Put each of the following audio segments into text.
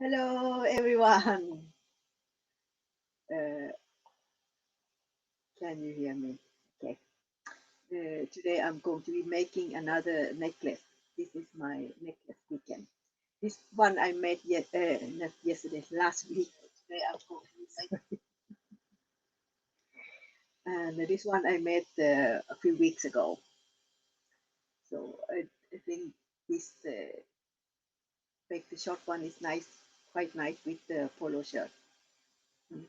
Hello, everyone. Uh, can you hear me? Okay. Today I'm going to be making another necklace. This is my necklace weekend. This one I made not yesterday, last week. Today I'm going to use it. And this one I made a few weeks ago. So I think this the short one is nice, quite nice with the polo shirt. Mm.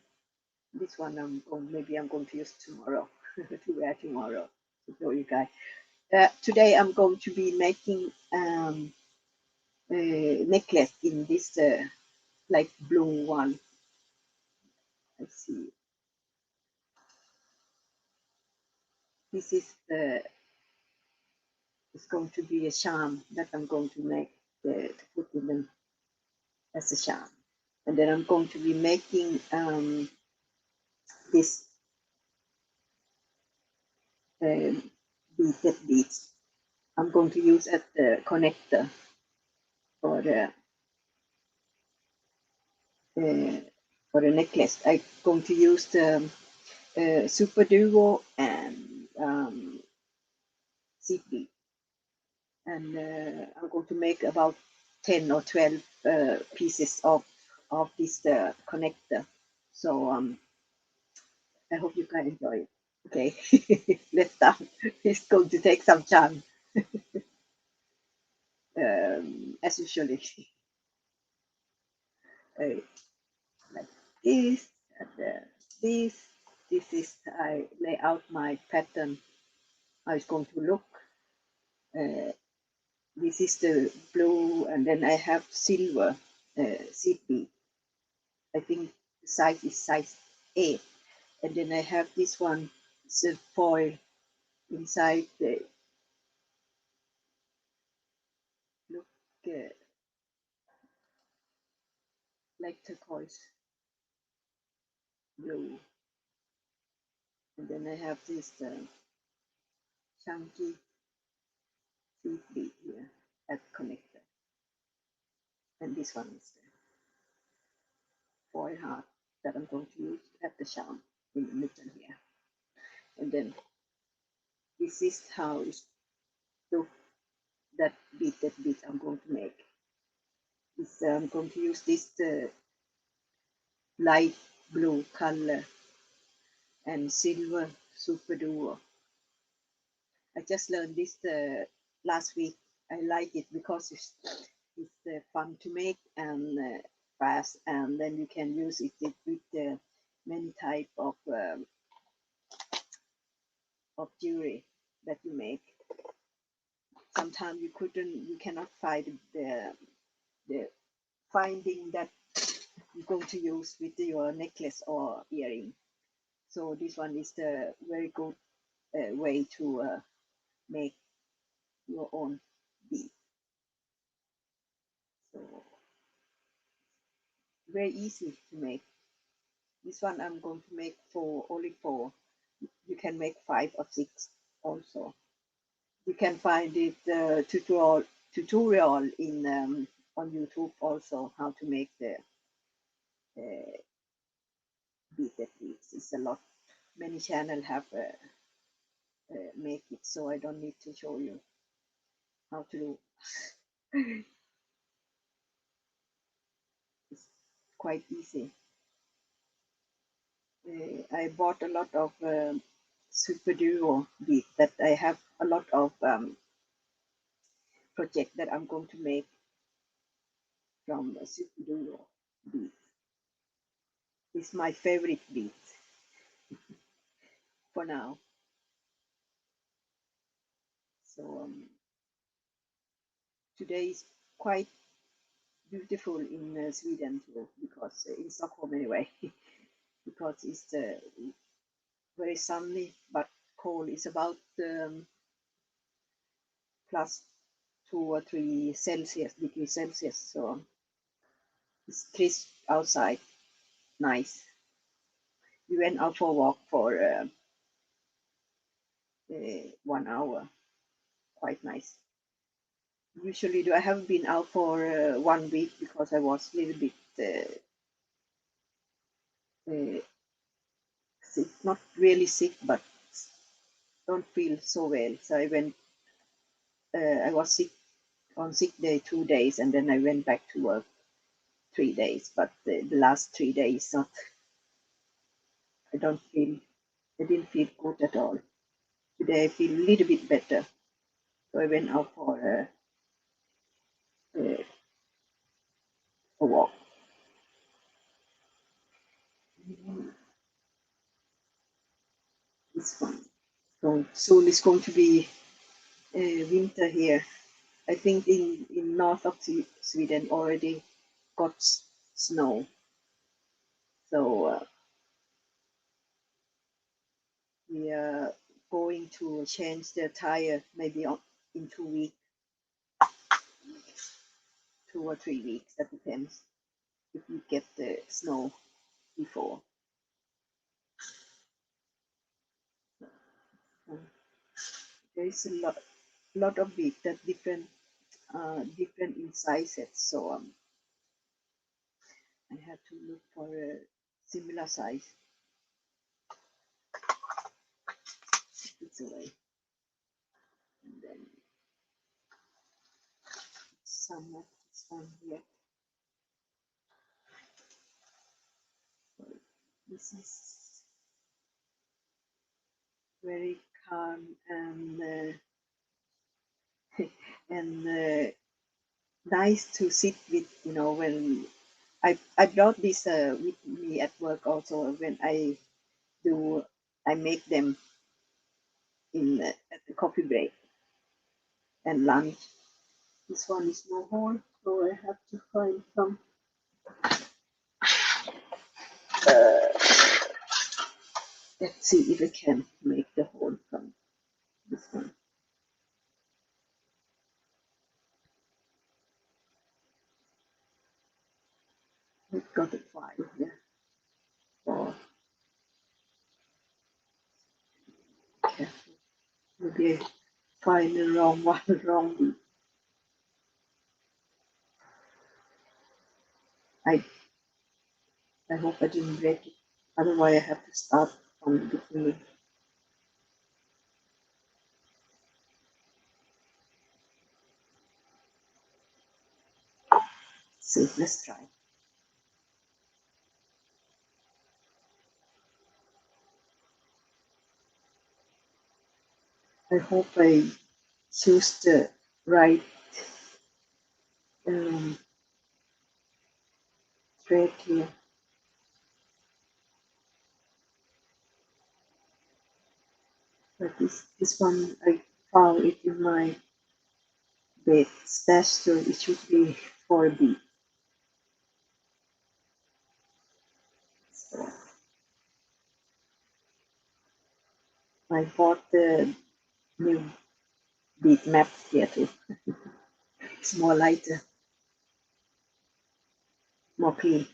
This one maybe I'm going to use tomorrow to wear tomorrow to show you guys. Today I'm going to be making a necklace in this like blue one. Let's see. This is it's going to be a charm that I'm going to make to put in them as a charm. And then I'm going to be making this beaded beads. I'm going to use as the connector for the uh, for the necklace. I'm going to use the Super Duo and seed bead. And I'm going to make about 10 or 12 pieces of this connector. So I hope you can enjoy it. Okay, let's start. It's going to take some time, as usually. uh, like this and this. This is I lay out my pattern. How it's going to look. Uh, this is the blue, and then I have silver seed bead. I think the size is size 8. And then I have this one, it's a foil inside the look like turquoise blue. And then I have this chunky seed bead here at connector. And this one is the foil heart that I'm going to use at the charm in the middle here. And then this is how it look that bead I'm going to make. This, I'm going to use this light blue color and silver super duo. I just learned this last week. I like it because it's fun to make and fast, and then you can use it with many type of jewelry that you make. Sometimes you cannot find the finding that you're going to use with your necklace or earring. So this one is the very good way to make your own bead. So very easy to make. This one I'm going to make for only 4. You can make 5 or 6 also. You can find it tutorial in on YouTube also how to make the uh, beaded beads. It's a lot. Many channel have make it, so I don't need to show you how to do. It's quite easy. I bought a lot of Super Duo beads that I have a lot of project that I'm going to make from Super Duo beads. It's my favorite bead for now. So today is quite beautiful in Sweden too, because in Stockholm anyway, because it's very sunny but cold. It's about plus 2 or 3 degrees Celsius. So it's crisp outside, nice. We went out for a walk for 1 hour, quite nice. usually do. I haven't been out for 1 week because I was a little bit uh, sick, not really sick, but don't feel so well. So I went. I was sick on sick day 2 days, and then I went back to work 3 days. But the last 3 days, not. I don't feel. I didn't feel good at all. Today I feel a little bit better. So I went out for a walk. This one. So soon it's going to be winter here. I think in north of Sweden already got snow. So we are going to change the tire maybe in 2 weeks, 2 or 3 weeks. That depends if we get the snow before. Um, there is a lot of bead that different in sizes. So I have to look for a similar size. It's away. And then some of this one here. So this is very calm and nice to sit with. When I brought this with me at work also. When I make them in at the coffee break and lunch. This one is no hole, so I have to find some. Let's see if I can make the hole from this one. I've got a file here. Oh, careful. Maybe I find the wrong one, wrong. I I hope I didn't break it. Otherwise, I have to start from the beginning. See, let's try. I hope I choose the right um, thread here. But this one I found it in my bed stash, so it should be 4B. So I bought the new bead map here too. It's more lighter, more clean.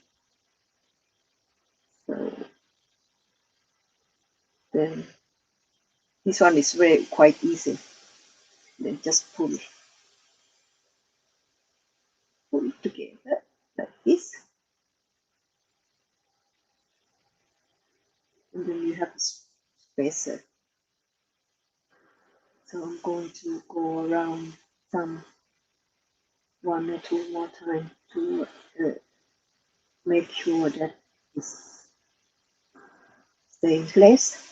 So then this one is very quite easy. Then just pull it together like this, and then you have a spacer. So I'm going to go around some 1 or 2 more times to make sure that it's stay in place.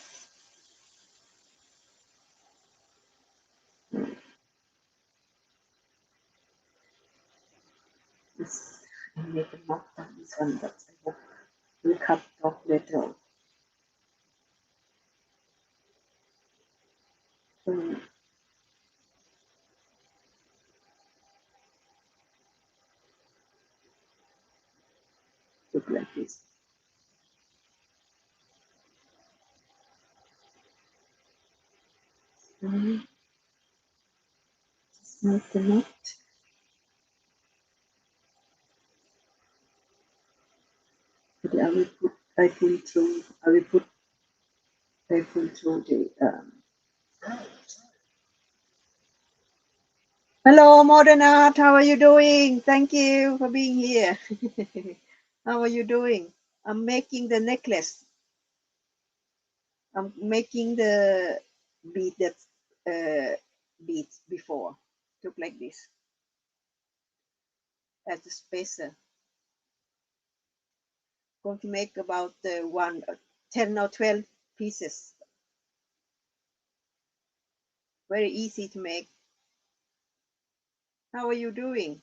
This, I made a knot on this one, but I hope we'll cut it off later on. So look like this. Just make the knot. But I pull through the Hello, Modern Art. How are you doing? Thank you for being here. How are you doing? I'm making the necklace. I'm making the bead that beads before. Look like this as a spacer. Going to make about 10 or 12 pieces. Very easy to make. How are you doing?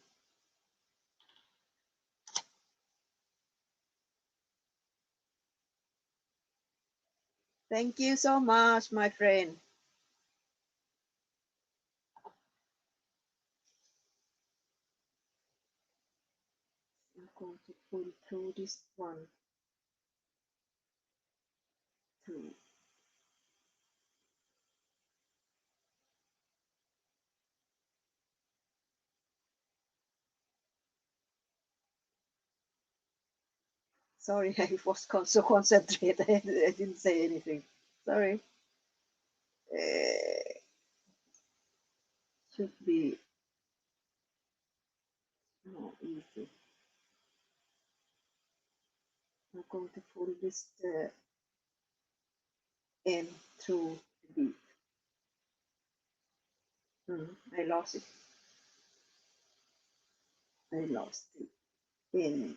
Thank you so much, my friend. I'm going to pull through this one too. Sorry, I was so concentrated. I didn't say anything. Sorry. Uh, should be more easy. I'm going to pull this end through the bead. I lost it. I lost it. In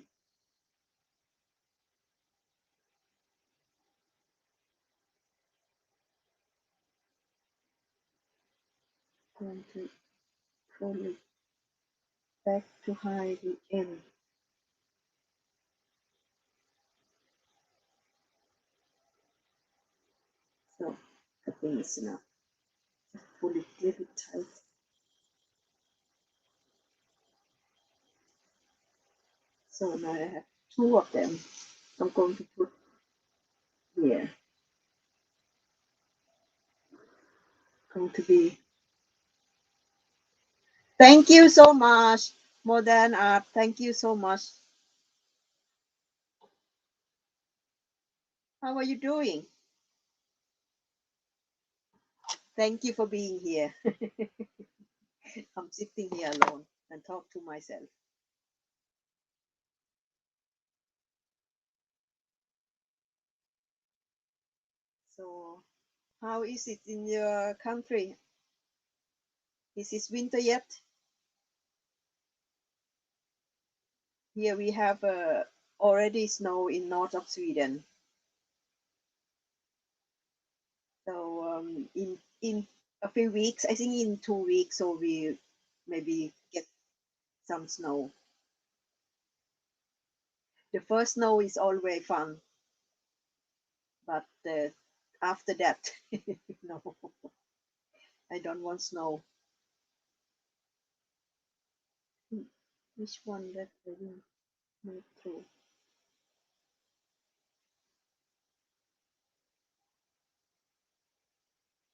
going to pull it back to hide the end. So I think it's enough. Just pull it a little tight. So now I have two of them. I'm going to put here. Going to be. Thank you so much, Modern Art. Thank you so much. How are you doing? Thank you for being here. I'm sitting here alone and talk to myself. So, how is it in your country? Is it winter yet? Here we have already snow in north of Sweden. So in a few weeks, I think in 2 weeks, so we maybe get some snow. The first snow is always fun, but after that, no, I don't want snow. Which one that I will move through?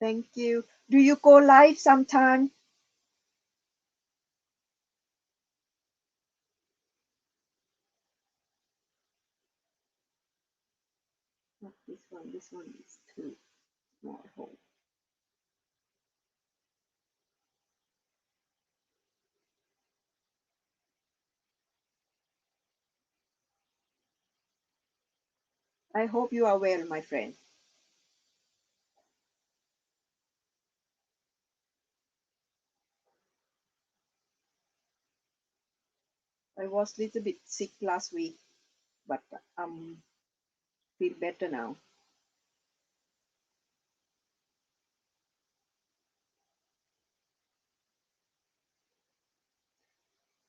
Thank you. Do you go live sometime? Not this one. This one is too small hole. I hope you are well, my friend. I was a little bit sick last week, but feel better now.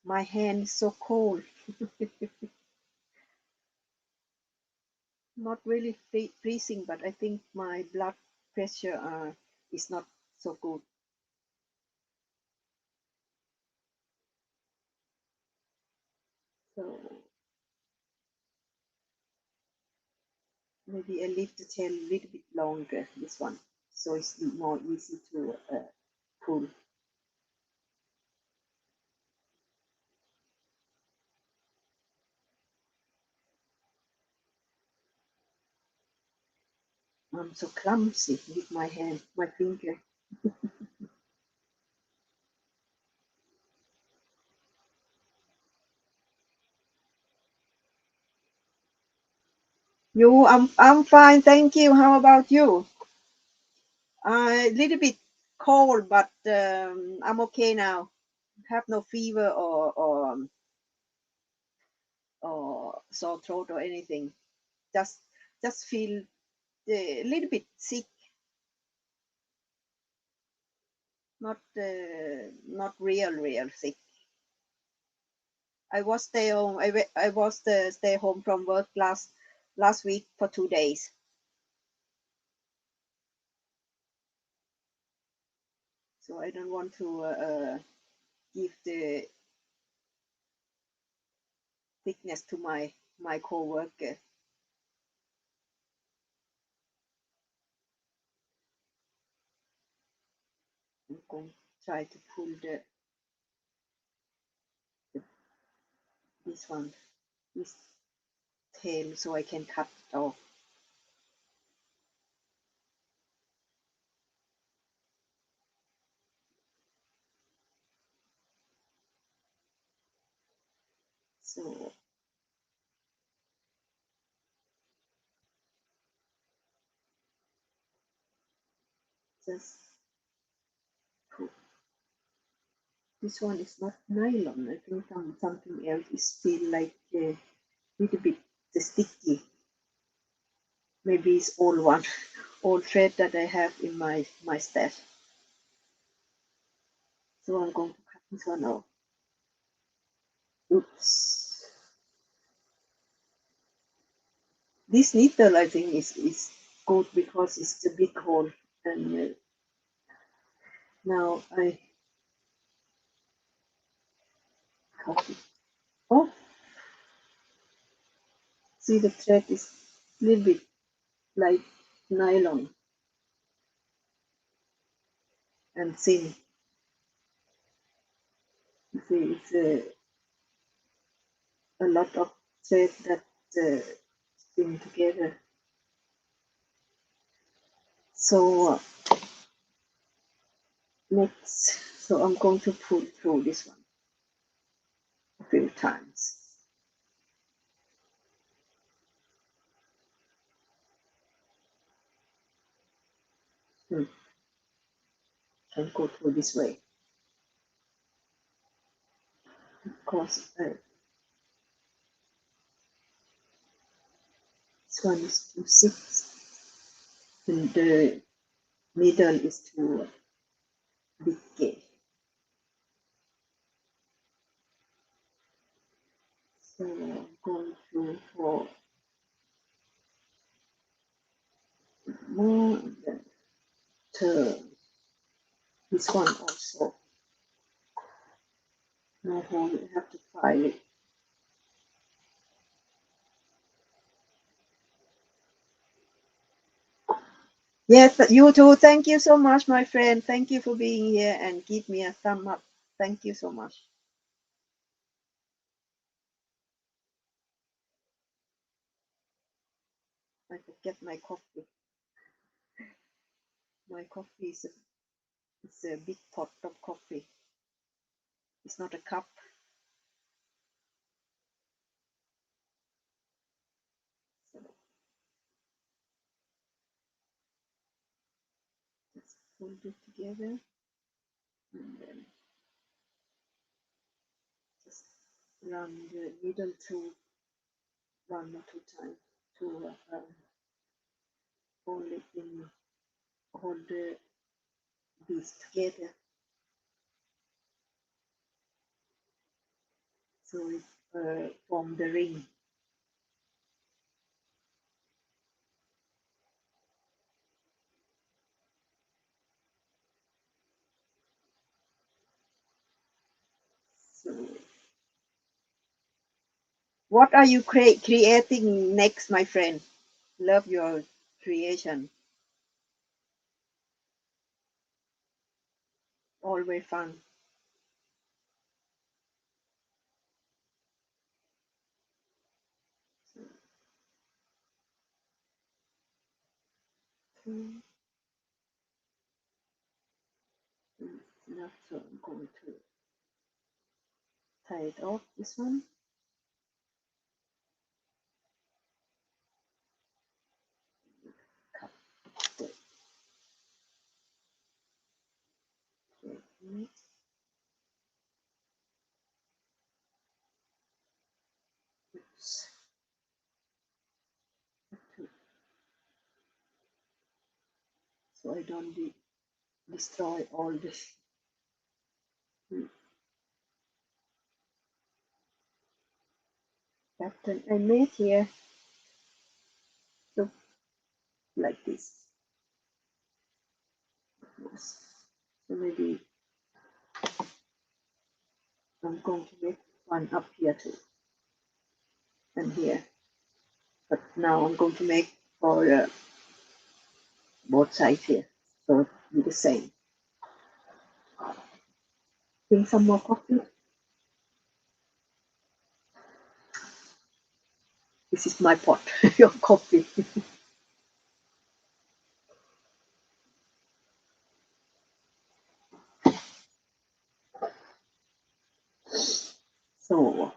My hand is so cold. Not really freezing, but I think my blood pressure is not so good. So maybe I leave the tail a little bit longer, this one, so it's more easy to pull. I'm so clumsy with my hand, my finger. I'm fine, thank you. How about you? A little bit cold, but I'm okay now. Have no fever or sore throat or anything. Just just feel a little bit sick. Not real sick. I was stay home. I was stay home from work last week for 2 days. So I don't want to give the sickness to my co-worker. I'm going to try to pull this one, this tail, so I can cut it off. So just put, this one is not nylon. I think something else is feel like a little bit sticky. Maybe it's old one, old thread that I have in my stash. So I'm going to cut this one off. Oops. This needle, I think, is good because it's a big hole. And now I cut it off. See, the thread is a little bit like nylon and thin. You see, it's a lot of thread that string together. So next, so I'm going to pull through this one a few times. Can go through this way because this one is too thick and the middle is too big. So I'm going to for more and then turn this one also. No hole, you have to file it. Yes, you too. Thank you so much, my friend. Thank you for being here and give me a thumb up. Thank you so much. I forget my coffee. My coffee is a big pot of coffee. It's not a cup. So just fold it together and then just run the needle through 1 or 2 times to hold it in, hold the beads together so it form the ring. So what are you creating next, my friend? Love your creation. Always fun. So, enough, so I'm going to tie it off this one. so I don't destroy all this pattern I made here. Look like this. Yes. So maybe I'm going to make one up here too and here. But now I'm going to make for both sides here. So it'll be the same. Drink some more coffee. This is my pot, your coffee. So,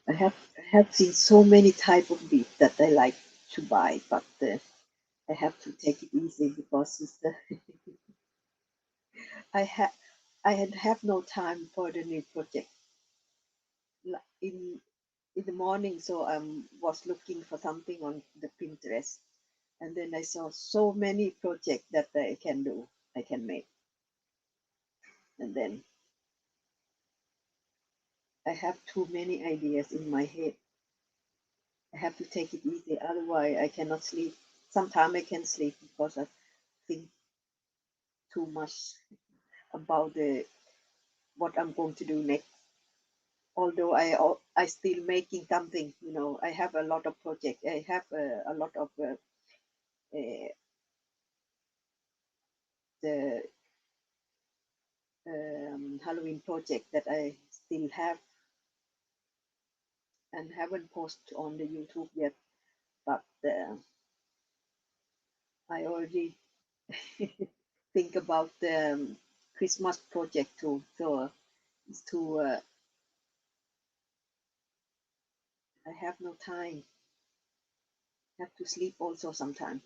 I have seen so many type of beef that I like to buy, but I have to take it easy because it's the I have I had have no time for the new project in the morning. So I was looking for something on the Pinterest, and then I saw so many projects that I can do, I can make, and then I have too many ideas in my head. I have to take it easy, otherwise I cannot sleep. Sometimes I can sleep because I think too much about the what I'm going to do next. Although I still making something, I have a lot of projects. I have a lot of uh, the Halloween project that I still have and haven't posted on the YouTube yet. But I already think about the Christmas project too. So it's too. I have no time. Have to sleep also sometimes.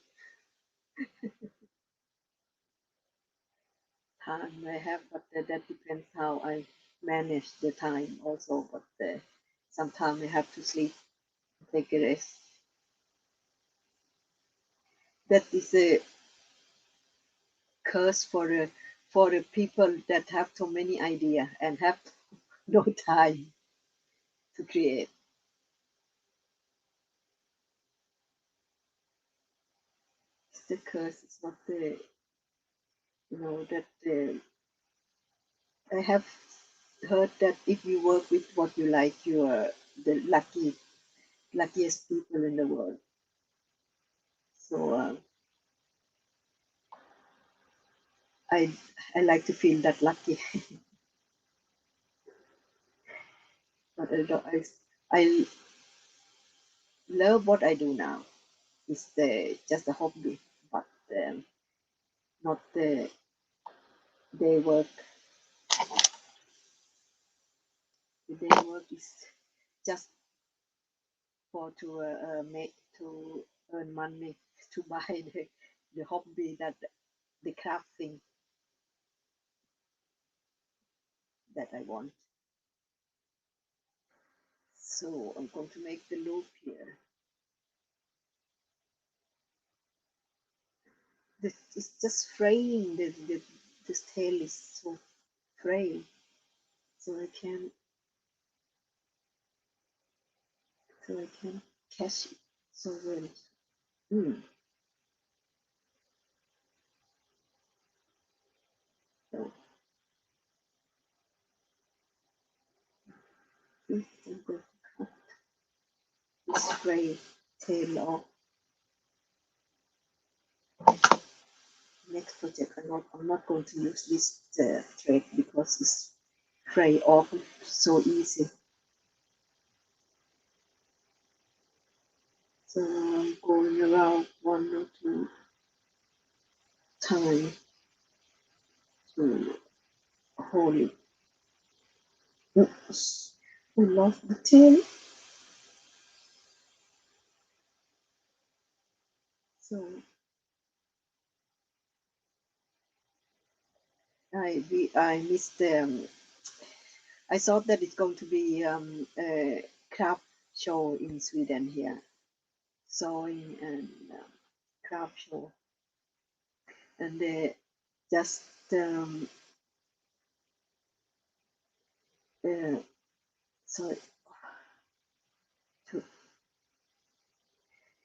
Time I have, but that depends how I manage the time also. But sometimes I have to sleep, take a rest. That is a curse for the people that have so many ideas and have no time to create. It's the curse. It's not the that I have heard that if you work with what you like, you are the luckiest people in the world. So I I like to feel that lucky. But I love what I do now. It's just a hobby, but not the day work. The day work is just for to earn money to buy the hobby that the craft thing that I want. So I'm going to make the loop here. This is just fraying. This tail is so frail, so I can catch it so well. Mm. So this I'm going to cut this fray tail off. Next project, I'm not going to use this thread because it's fray off so easy. So I'm going around 1 or 2 times to hold it. Oops, I lost the tail. So I missed. I thought that it's going to be a craft show in Sweden here, sewing and craft show, and just um, uh, so to,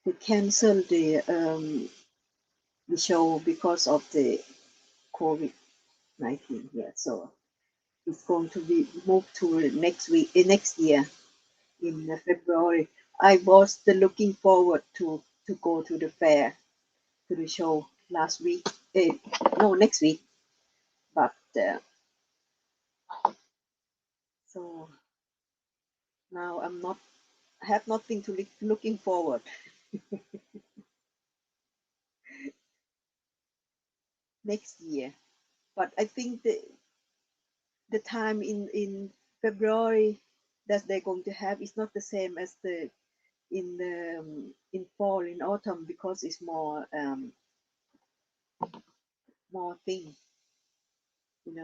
to cancel the show because of the COVID-19 here. So it's going to be moved to next week, next year in February. I was looking forward to go to the fair, to the show last week. No, next week. But so now I'm not. I have nothing to looking forward next year. But I think the time in February that they're going to have is not the same as the in fall, in autumn, because it's more things, in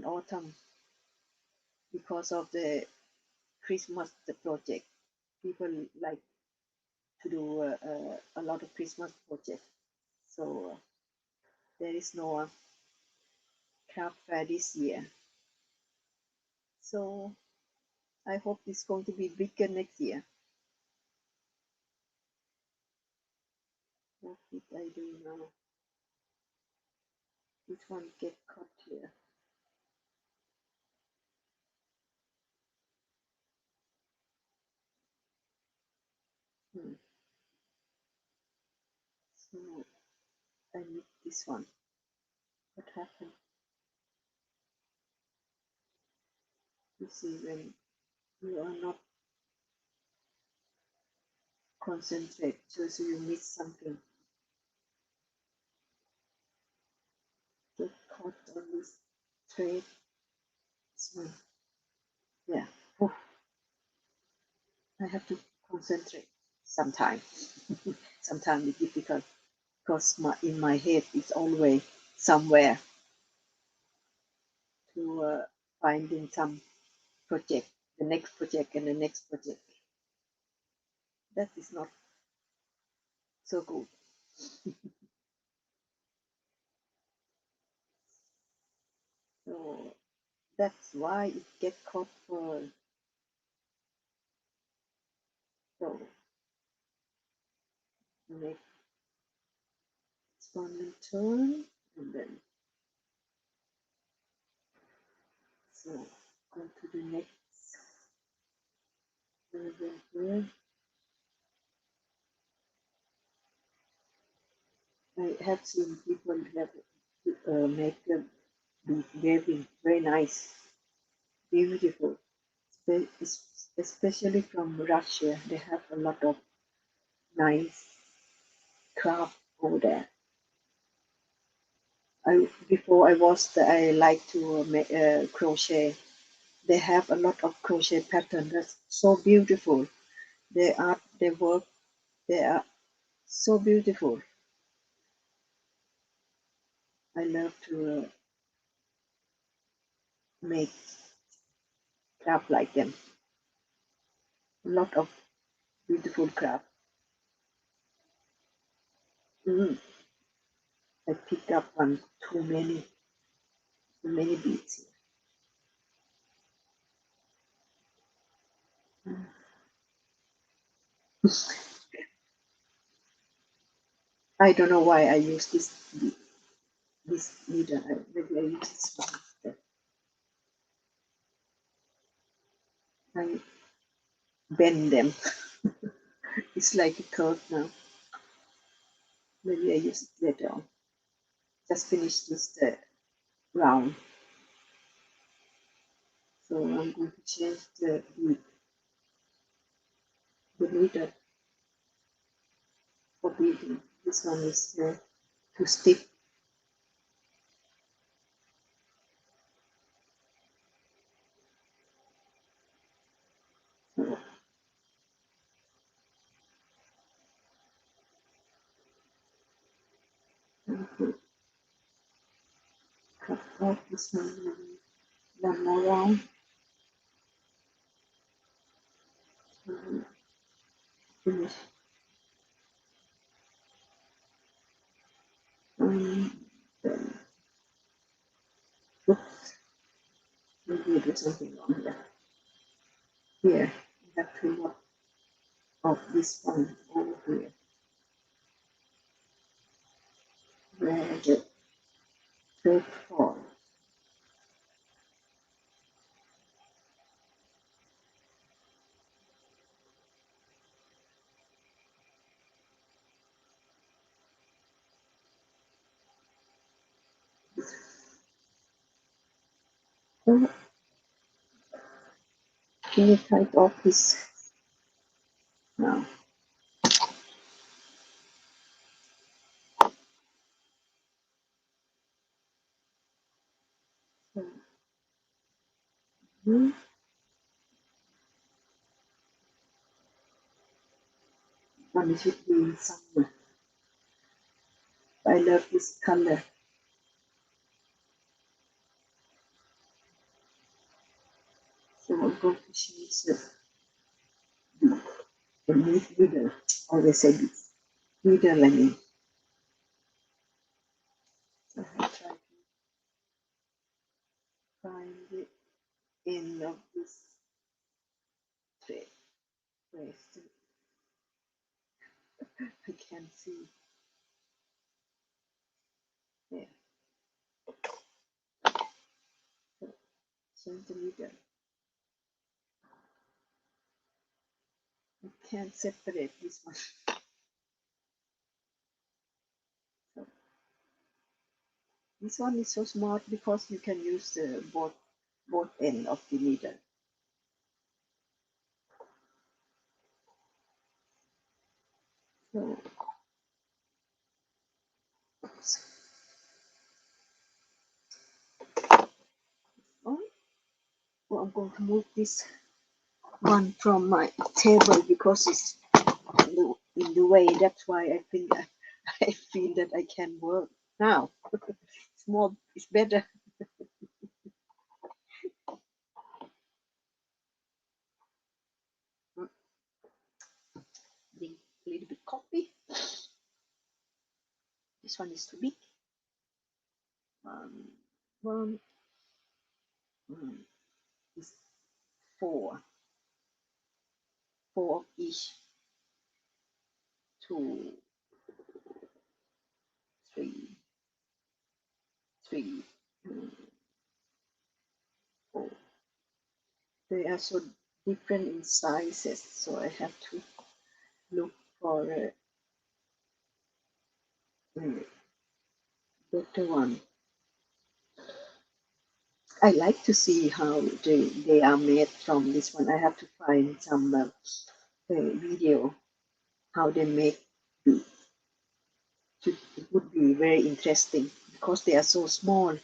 autumn, because of the Christmas project. People like to do a lot of Christmas projects. So there is no craft fair this year. So I hope it's going to be bigger next year. What did I do now? Which one get cut here? Hmm. So I need this one. What happened? You see, when you are not concentrate, so you miss something. Get caught on this thread. This one. Yeah. Oh, I have to concentrate sometimes. Sometimes it's difficult because in my head it's always somewhere to finding some project, the next project and the next project. That is not so good. So that's why it get caught for. So next one and turn, and then so go to the next level here. I have seen people have make a bead weaving very nice, beautiful, especially from Russia. They have a lot of nice craft over there. Before I was there, I like to crochet. They have a lot of crochet pattern that's so beautiful. They work, they are so beautiful. I love to make craft like them. A lot of beautiful craft. Mm, I picked up one too many beads. Mm. I don't know why I use this needle. Maybe I use this one instead. I bend them. It's like a curve now. Maybe I use it later on. Just finished this round. So I'm going to change the needle for beading. This one is too stiff. So, okay. off this one more round. Finish. Then, oops, maybe there's something wrong here. Here, we have to look off this one over here, where the thread falls. So, can you type off this now? So, one should be in summer. I love this color. So I'm going to choose the middle. Always say middle, I mean. So I try to find the end of this thread. Where's the, I can't see. There. So in the middle. I can't separate this one. So this one is so smart because you can use the both end of the needle. So oh, well, I'm going to move this one from my table because it's in the way. That's why I think I feel that I can work now. It's more, it's better. Drink a little bit coffee. This one is too big. One is four of each. Two, three, four. They are so different in sizes, so I have to look for a better one. I like to see how they are made from this one. I have to find some video how they make it. It would be very interesting because they are so small.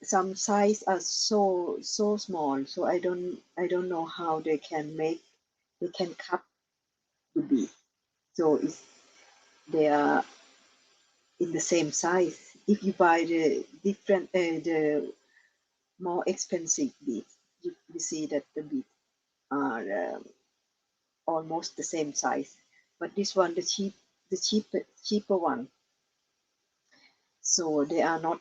Some size are so small, so I don't know how they can cut the bead. So they are in the same size. If you buy the more expensive beads, you see that the beads are almost the same size. But this one, the cheaper one, so they are not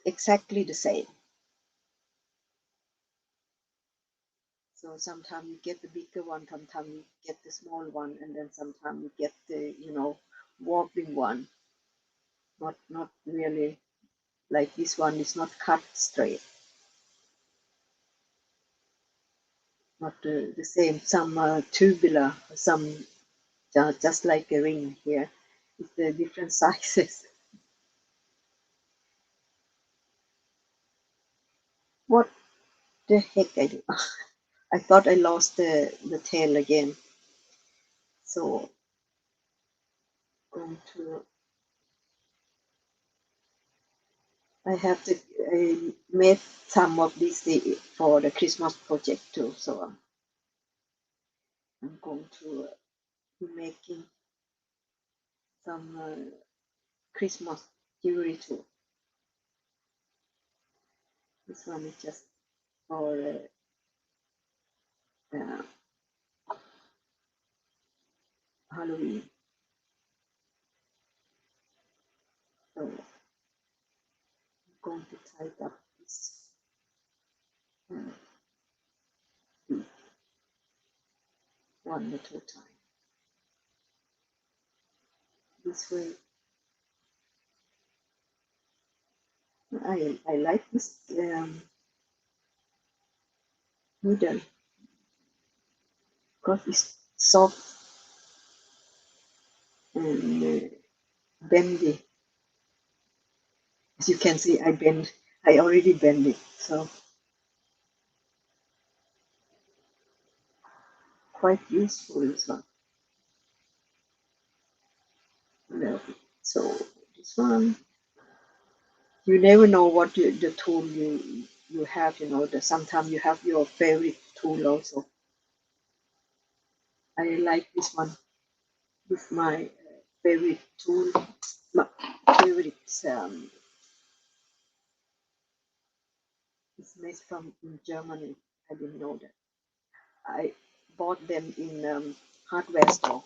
exactly the same. So sometimes you get the bigger one, sometimes you get the small one, and then sometimes you get the wobbling one. Not really like this one is not cut straight. Not the same. Some tubular, some just like a ring here. It's the different sizes. What the heck I do? I thought I lost the tail again. So going to I have to made some of these for the Christmas project too. So I'm going to be making some Christmas jewelry tool. This one is just for Halloween. So I'm going to tie up this one at a time. This way, I like this needle because it's soft and bendy. As you can see, I already bend it, so quite useful this one. So this one, you never know what the tool you have. You know, sometimes you have your favorite tool also. I like this one. This is my favorite tool. My favorite. It's made from in Germany. I didn't know that. I bought them in hardware store.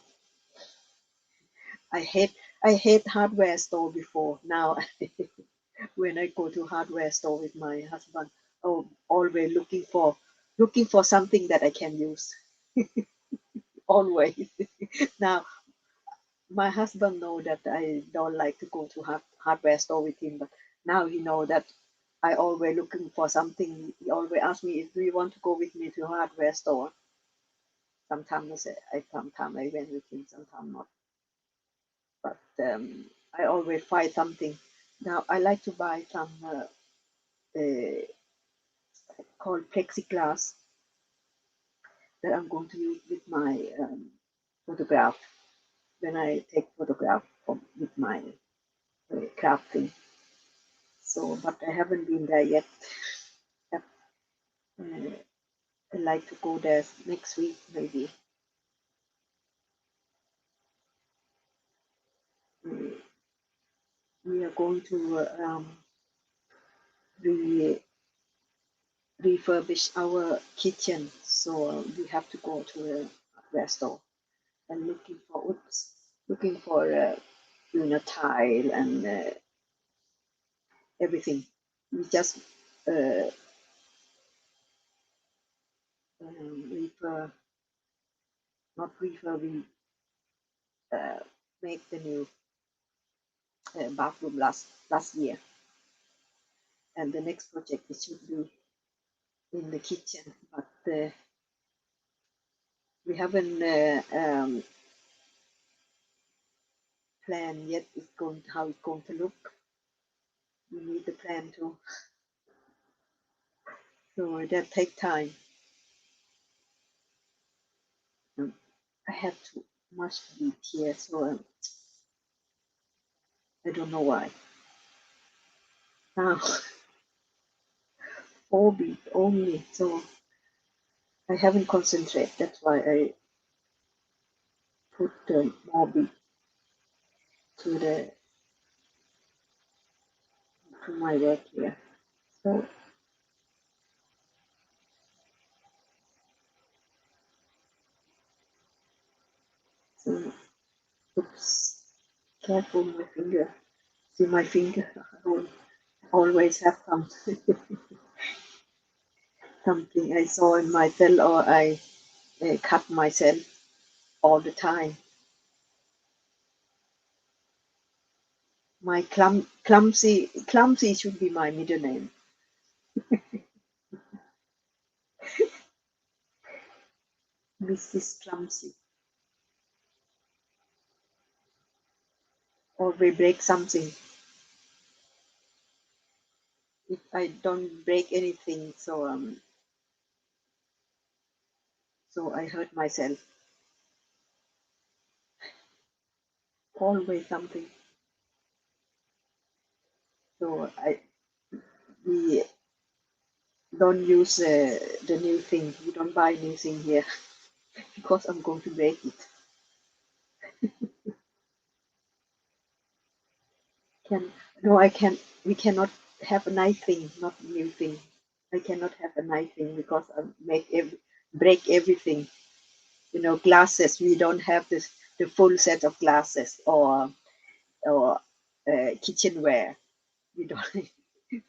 I hate hardware store before. Now when I go to hardware store with my husband, oh, always looking for something that I can use. Always. Now my husband know that I don't like to go to hardware store with him, but now he know that I always looking for something. He always ask me, "Do you want to go with me to hardware store?" Sometimes sometimes I went with him, sometimes not. But I always find something. Now I like to buy some uh, called plexiglass that I'm going to use with my photograph when I take photograph with my crafting. So, but I haven't been there yet. Uh, I like to go there next week maybe. Uh, we are going to re- refurbish our kitchen, so we have to go to a hardware store and looking for tile and everything. We just uh, refurb, not refurb, we uh, make the new bathroom last year, and the next project it should be in the kitchen, but we haven't planned yet. How it's going to look. We need the plan too, so that take time. I have too much bead here, so I don't know why. Now 4 bead only, so I haven't concentrated. That's why I put more bead to the to my work here. So, so oops, careful my finger. See my finger. I always have something I saw in myself, or I cut myself all the time. My clumsy should be my middle name. Mrs. Clumsy. Or we break something. If I don't break anything, so I hurt myself. Always something. So we don't use the new thing. We don't buy new thing here because I'm going to break it. can no, I can. We cannot have a nice thing, not a new thing. I cannot have a nice thing because I break everything. You know, glasses. We don't have the full set of glasses or kitchenware. We don't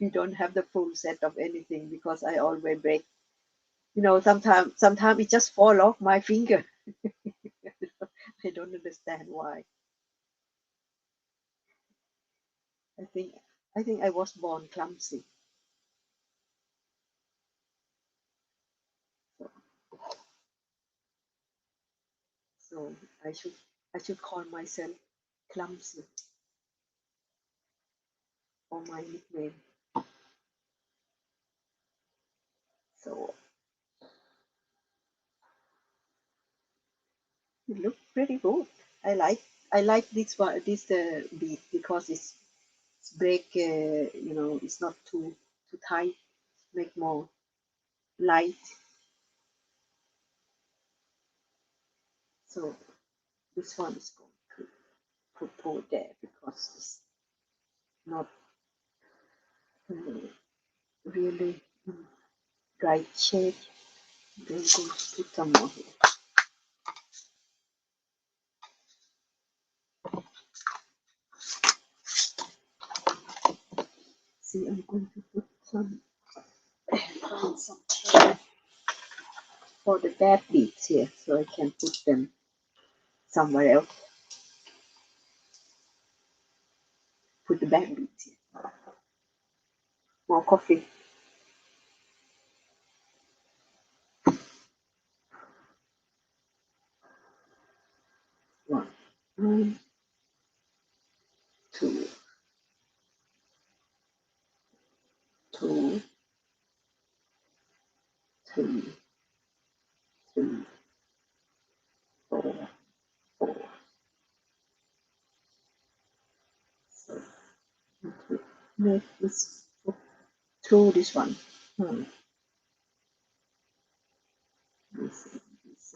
we don't have the full set of anything because I always break. You know, sometimes it just fall off my finger. I don't understand why. I think I think I was born clumsy. So, so I should call myself clumsy or my nickname. So it looks pretty good. I like I like this one this bead because it's break you know, it's not too tight, make more light. So this one is going to put there because it's not really bright shade. Then going to put some more here. See, I'm going to put find some for the bad beads here, so I can put them somewhere else. Put the bad beads here. More coffee. One, one, two, two, three, three, four, four. So make this through this one. Hmm. This, this.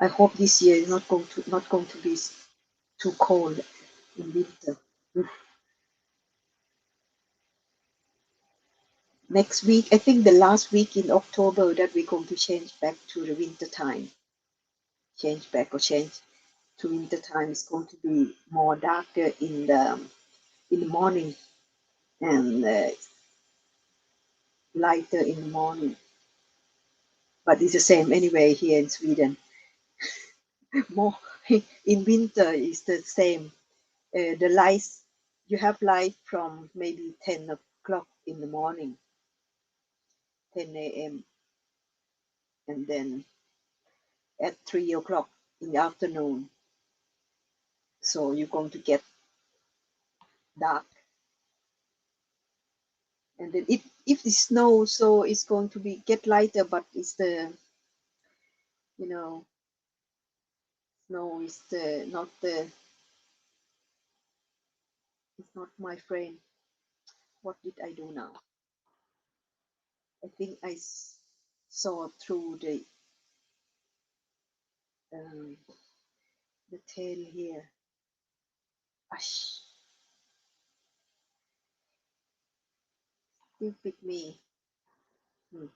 I hope this year is not going to be too cold in winter. Next week, I think the last week in October that we're going to change back to the winter time. Change to winter time is going to be more darker in the morning and lighter in the morning. But it's the same anyway here in Sweden. More in winter is the same. The lights you have light from maybe 10 o'clock in the morning, 10 a.m. and then at 3 o'clock in the afternoon. So you're going to get dark. And then if it snows, so it's going to be get lighter, but it's the you know snow is the not the it's not my friend. What did I do now? I think I saw through um, the tail here. Ash, stupid me. Hmm.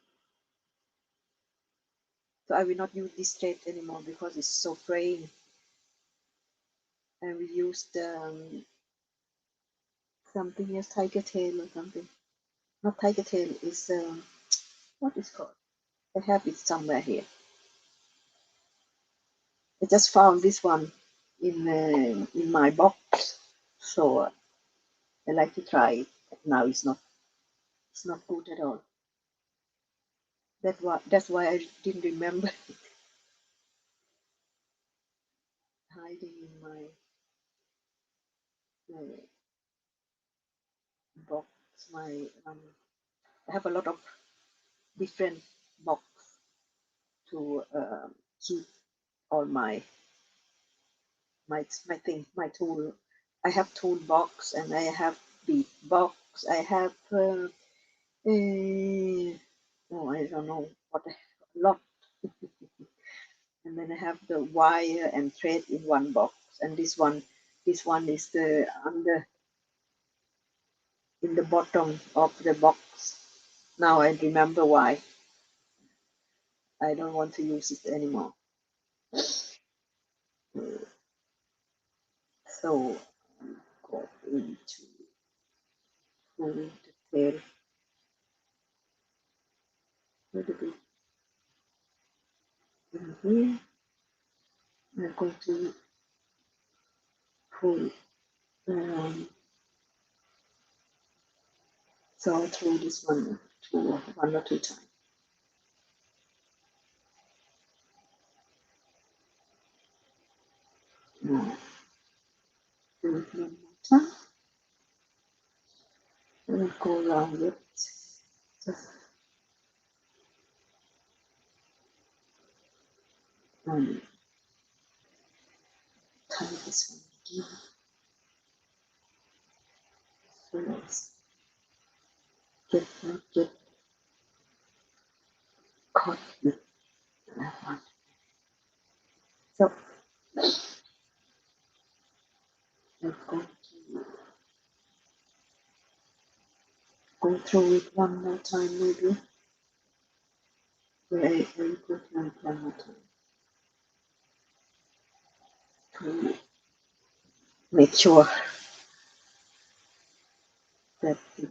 So I will not use this thread anymore because it's so fraying. And we used something as tiger tail or something. Not tiger tail, is what is called? I have it somewhere here. I just found this one in my box, so I like to try it. Now it's not good at all. That's why I didn't remember hiding in my box. My I have a lot of different box to keep all my tool. I have toolbox and I have bead box. I have oh, I don't know what a lot. And then I have the wire and thread in one box, and this this one is the under in the bottom of the box. Now I remember why I don't want to use it anymore. So go into pull the tail a little bit in here. I'm going to pull so through this one or two times. Now do it one more time. And go around it. Just tie this one again. So let's get caught with that one. So I'm going to go through it one more time, maybe. Very go through it one more time to make sure that it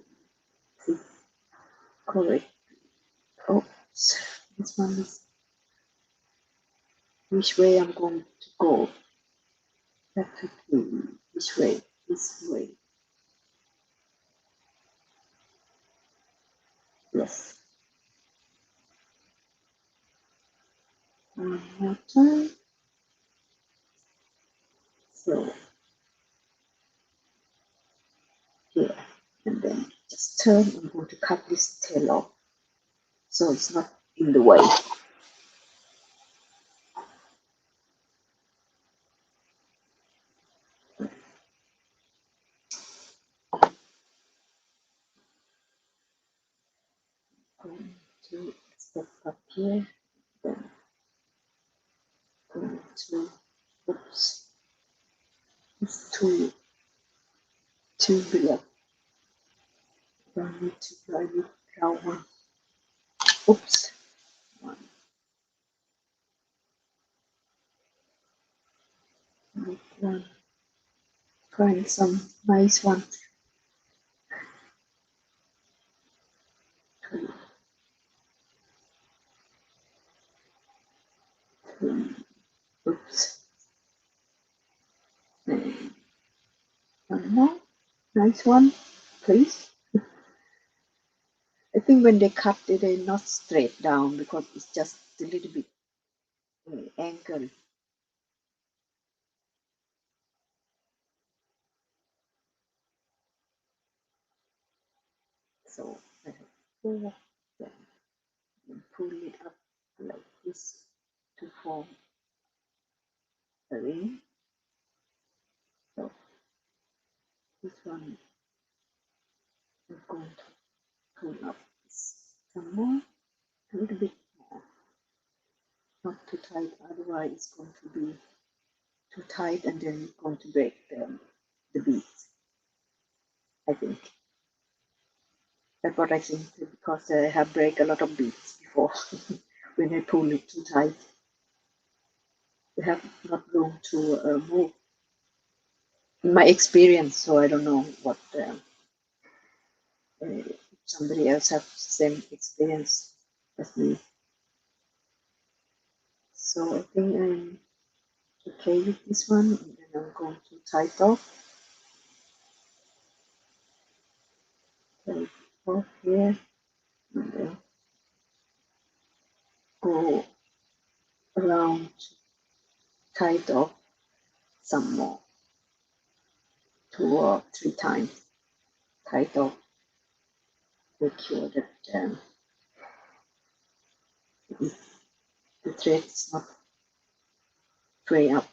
is correct. Oops, this one is which way I'm going to go. Perfectly. Which way? This way. Yes. One more time. So here, and then just turn. I'm going to cut this tail off so it's not in the way. Going to step up here, then going to, oops, it's too below. I need to draw one. Oops, one. Make one. Find some nice ones. Two, three. Oops. And one more. Nice one, please. I think when they cut it, they're not straight down because it's just a little bit angle. So I have four, then pull it up like this to form a ring. So this one is going to pull up some more, a little bit more, not too tight, otherwise it's going to be too tight and then it's going to break the beads, I think. That's what I think, because I have break a lot of beads before when I pull it too tight. We have not room to move. In my experience, so I don't know what somebody else have the same experience as me. So I think I'm okay with this one, and then I'm going to tie it off. Tie it off here, and then go around, tie it off some more, 2 or 3 times. Tie it off. Make sure that the thread is not way up.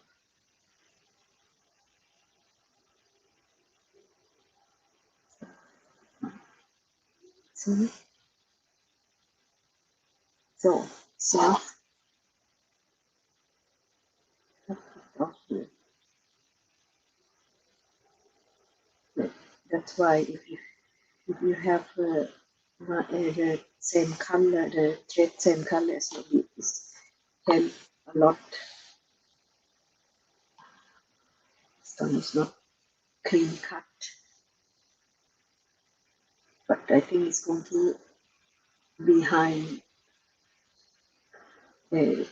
See? So it's enough. Off here. That's why if you have the same color, the thread same color, so it help a lot. Stone is not clean cut, but I think it's going to behind uh,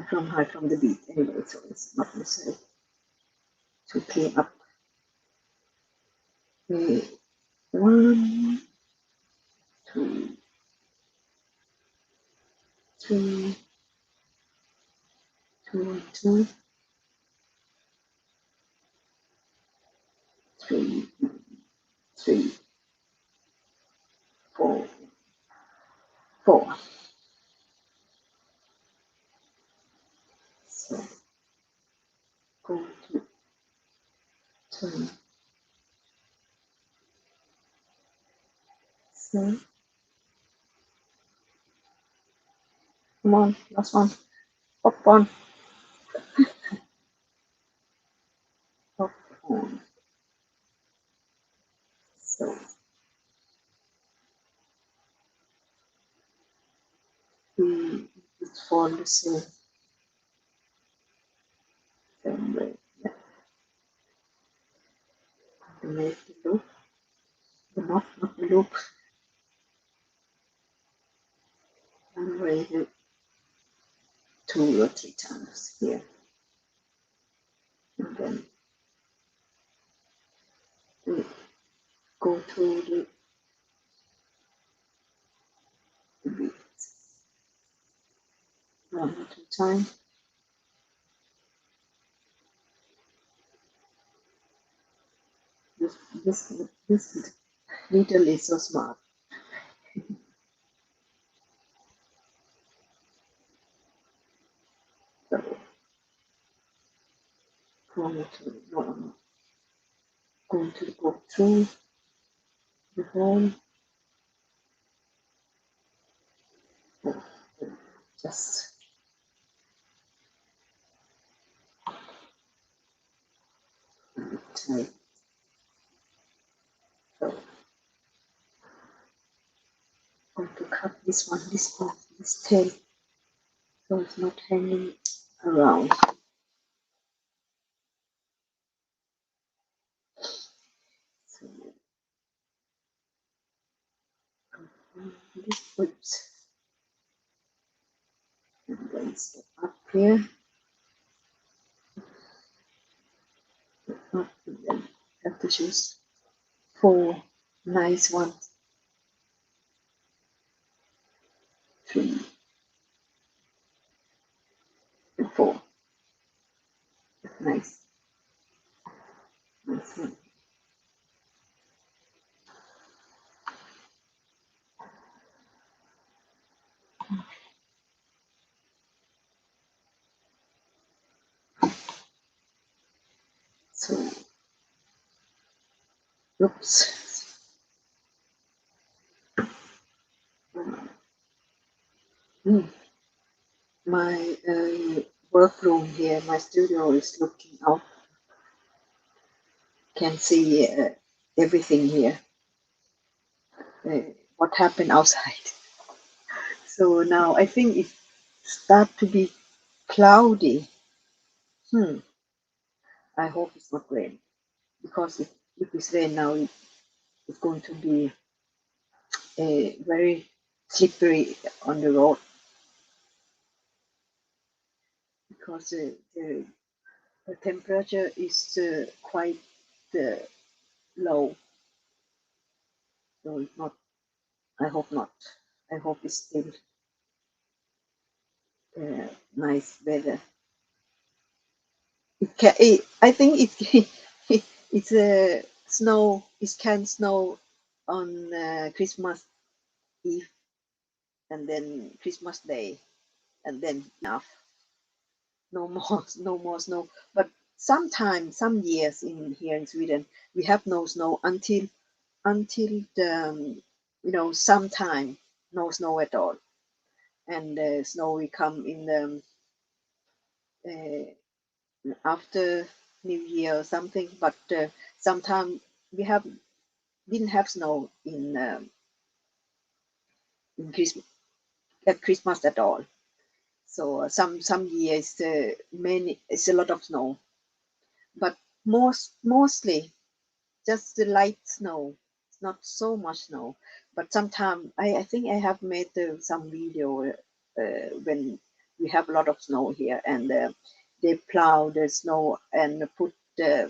from high from the beat anyway, so it's not necessary to clean up. Uh, 1, 2, 3, 2, 2, 3, 3, 4, 4. So go to turn. So come on, last one. Hop on, hop on. So we it's for the same way. Yeah. And make the loop, the knot, not the loop, and raise it 2 or 3 times here, and then we go to the beat 1 or 2 times. This needle is so smart. So going to go through the hole, just tight. So I'm going to cut this one, this tail, so it's not hanging around. So this whips and then step up here, up, and then have to choose 4 nice ones, 3 and 4. Nice, nice one. So, oops. My workroom here, my studio is looking out. Can see everything here. What happened outside. So now I think it start to be cloudy. I hope it's not rain, because if it's rain now, it's going to be very slippery on the road, because the temperature is quite low. So it's not. I hope not. I hope it's still nice weather. I think it it's snow. It can snow on Christmas Eve, and then Christmas Day, and then enough. No more, no more snow. But sometimes, some years in here in Sweden, we have no snow until the sometime, no snow at all, and snow will come in the after New Year or something. But sometimes we have didn't have snow in Christmas at Christmas at all. So some years many it's a lot of snow, but mostly just the light snow. It's not so much snow, but sometimes I think I have made some video when we have a lot of snow here, and they plow the snow and put they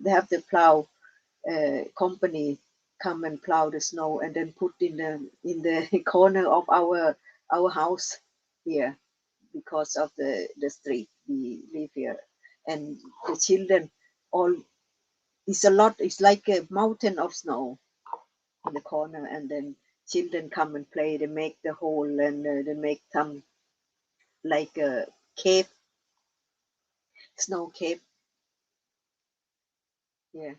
have the plow company come and plow the snow and then put in the corner of our house here because of the street we live here, and the children all it's a lot. It's like a mountain of snow in the corner, and then children come and play. They make the hole and they make some like a cave, snow cave. Yeah,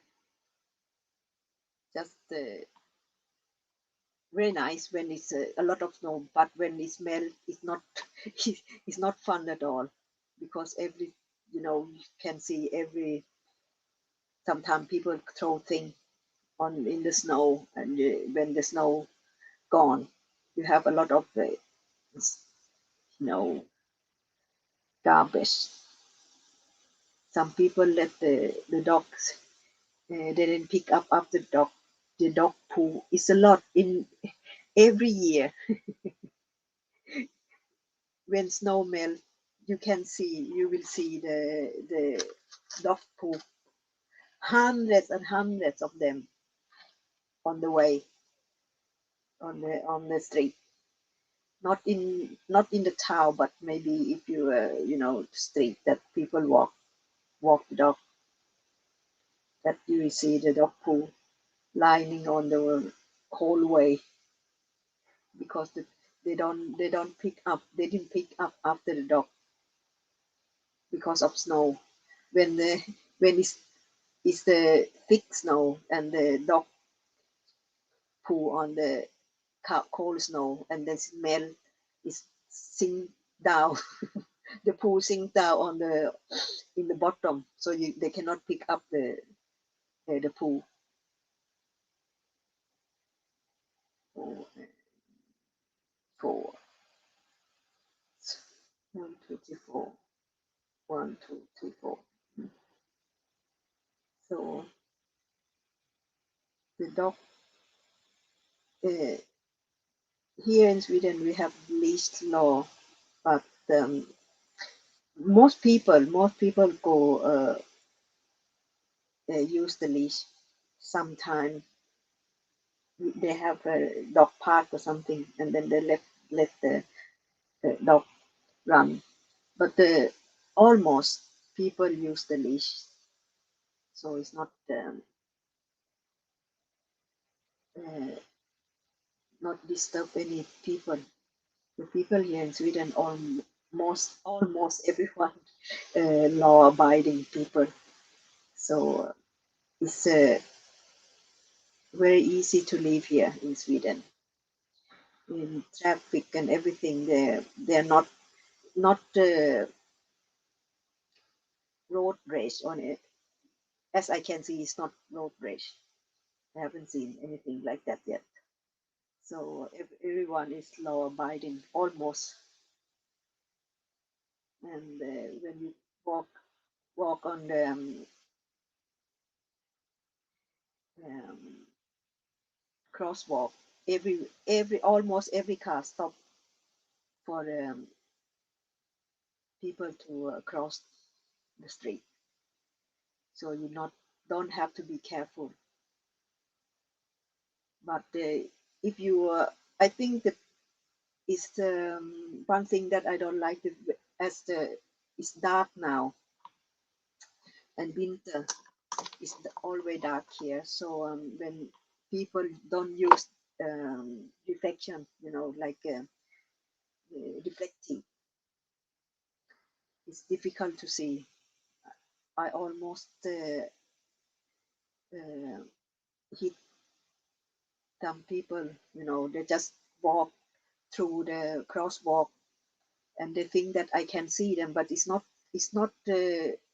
just very nice when it's a lot of snow. But when it melt, it's not it's not fun at all because every you can see every sometimes people throw things on in the snow, and when the snow gone, you have a lot of know garbage. Some people let the dogs they didn't pick up after the dog poo. It's a lot in every year when snow melt. You will see the dog poo, hundreds and hundreds of them on the way on the street. Not in the town, but maybe if you street that people walk the dog, that you will see the dog poo lining on the whole way because they don't pick up they didn't pick up after the dog because of snow. When the when it's the thick snow and the dog poo on the cold snow and then smell is sink down the poo sink down on the in the bottom, so they cannot pick up the poo. Four, four, 1, 2, 3, 4, 1, 2, 3, 4. So the dog uh, here in Sweden we have leash law, but most people go use the leash. Sometimes they have a dog park or something, and then they let the dog run. But almost people use the leash, so it's uh, not disturb any people. The people here in Sweden almost everyone law abiding people. So it's very easy to live here in Sweden. In traffic and everything, they're not road rage on it. As I can see, it's not road rage. I haven't seen anything like that yet. So everyone is law abiding almost, and when you walk on the um, crosswalk, every almost every car stop for people to cross the street, so you not don't have to be careful. But if you I think that is one thing that I don't like as it's dark now, and winter is always dark here. So when people don't use reflection, like reflecting, it's difficult to see. I almost uh, hit some people. They just walk through the crosswalk and they think that I can see them, but it's not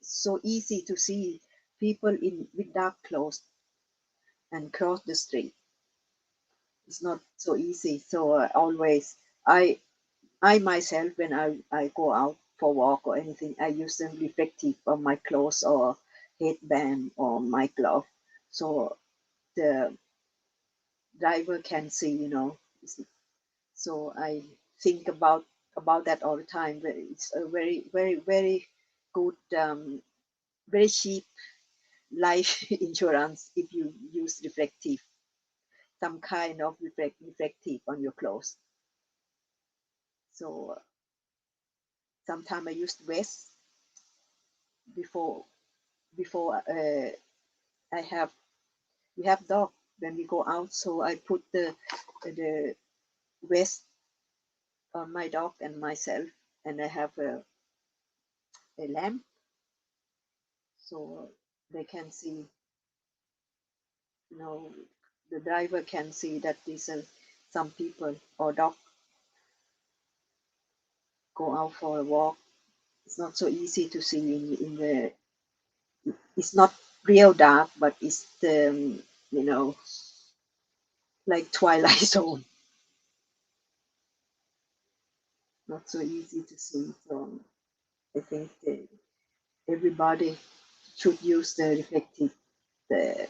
so easy to see people in with dark clothes. and cross the street. It's not so easy. So always, I I myself, when I go out for walk or anything, I use the reflective on my clothes or headband or my glove, so the driver can see, So I think about that all the time. It's a very, very, very good, very cheap life insurance if you use reflective, some kind of reflective on your clothes. So sometimes I used vest before I have we have dog when we go out, so I put the vest on my dog and myself, and I have a lamp so they can see, you know, the driver can see that these are some people or dog go out for a walk. It's not so easy to see in the. It's not real dark, but it's the you know like twilight zone. Not so easy to see. So I think everybody should use the reflective, the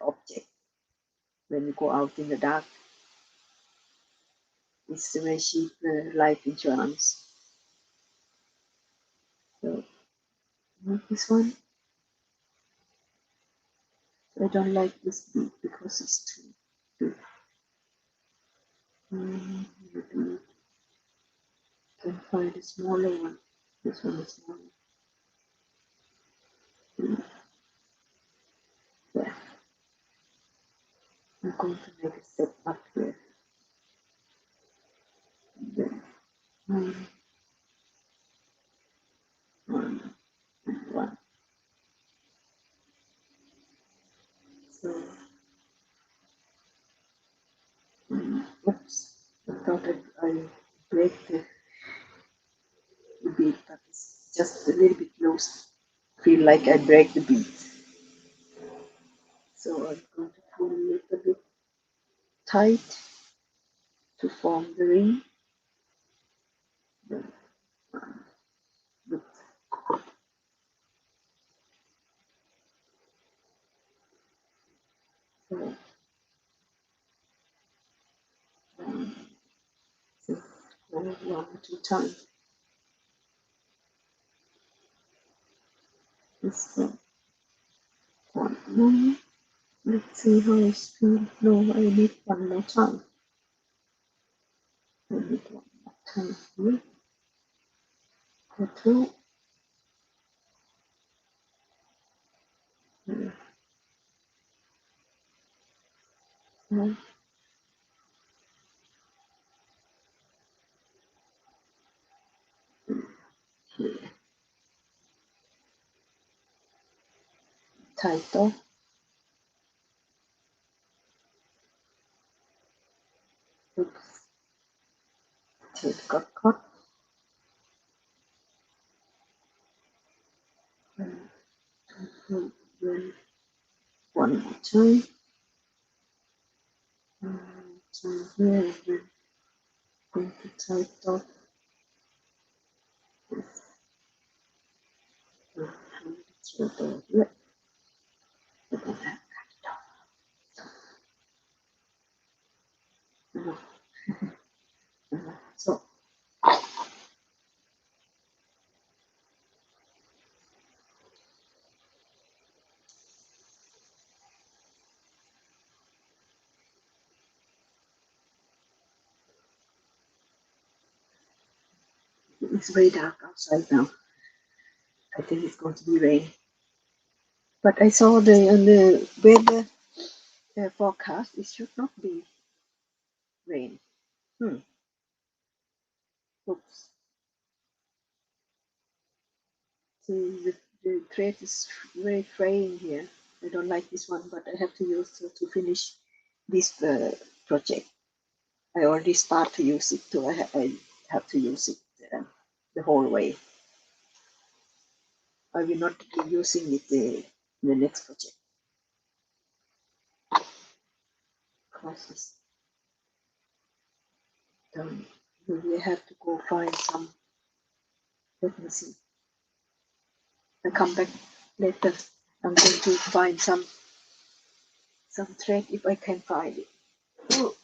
object when you go out in the dark. It's a very cheap life insurance. So this one, I don't like this bead because it's too big. Maybe you can find a smaller one. This one is smaller. Yeah, I'm going to make a step up here. Then one, one, and one. So, oops, I thought I break the bead, but it's just a little bit loose. Feel like I break the bead. So I'm going to pull a little bit tight to form the ring. Then so, so one or two times. This one more. Let's see how it's feel. No, I need one more time. I need one more time here. Control. Now, here. Title. Oops. Tape got cut. And then one more time. Time here. And then going to title this. Yeah. So it's very dark outside now. I think it's going to be rain. But I saw the weather forecast. It should not be rain. Hmm. Oops. So the thread is very fraying here. I don't like this one, but I have to use to finish this project. I already start to use it, so I have to use it the whole way. I will not be using it in the next project. cross is done. We have to go find some. Let me see. I come back later. I'm going to find some thread if I can find it. Oh,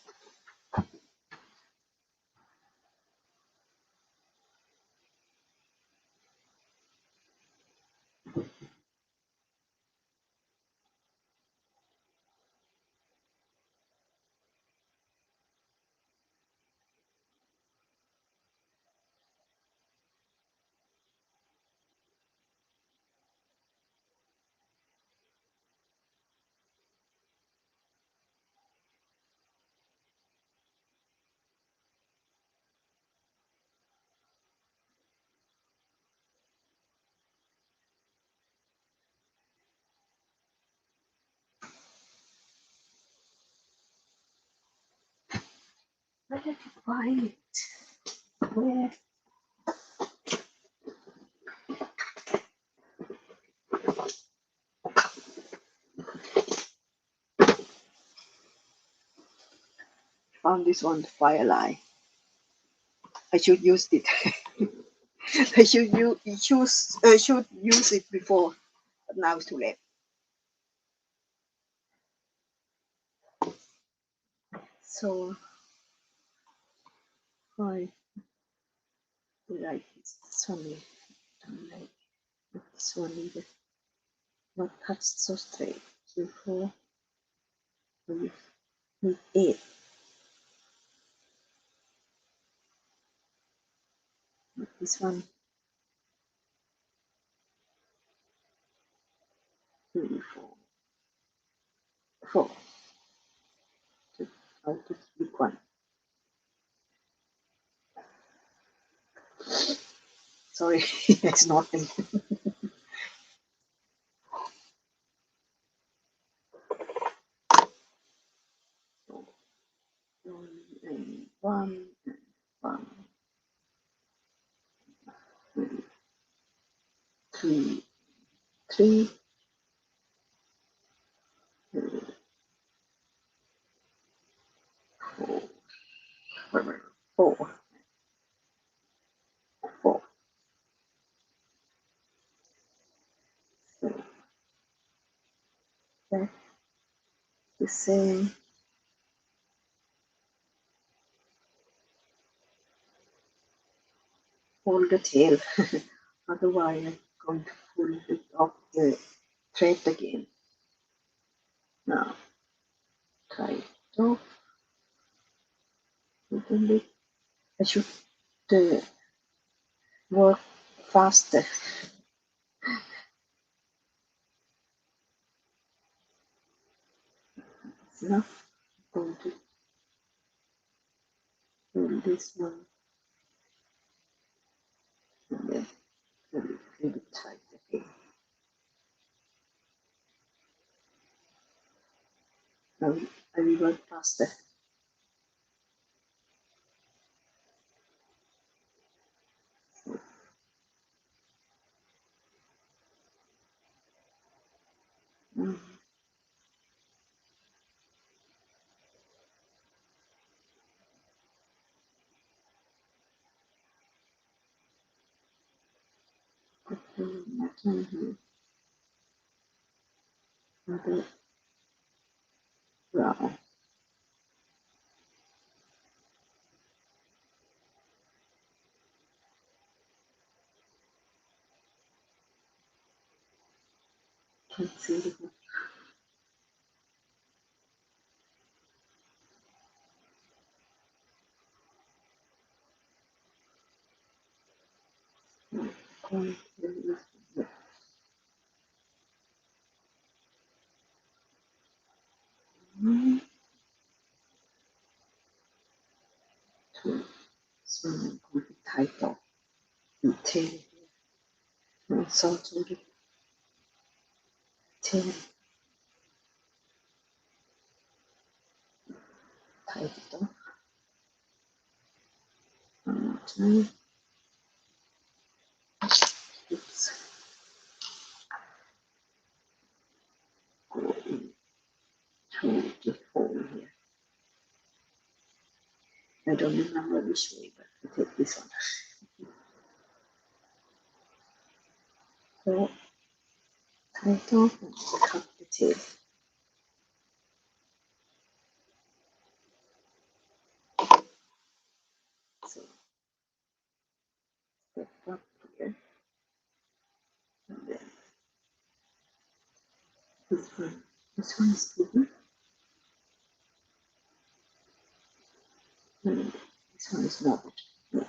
where did you find it? Where? Found this one, firelight. I should use it. I should use it before, but now it's too late. So I like this one. Like this one either. Not touched so straight. Before we need 8. This one 3, 4. 4. I'll just pick one. Sorry, it's nothing. So, one, 3, 3, 4, 4, 4. So that's the same. Hold the tail. Otherwise, I'm going to pull it off the thread again. Now, try it off a little bit. I should work faster. It's enough. I'm going to pull this one and then pull it a little bit tight again. I will work faster. Mm. Mm-hmm. Another brown. Can't see it. Mm. So I'm going to tight off the tail. So to the tail, tight it off. One more time. Oops. Go into the hole here. I don't remember which way, but I take this one. So tie it off and cut the tail. So step up here, and then this one is bigger, and this one is not. No.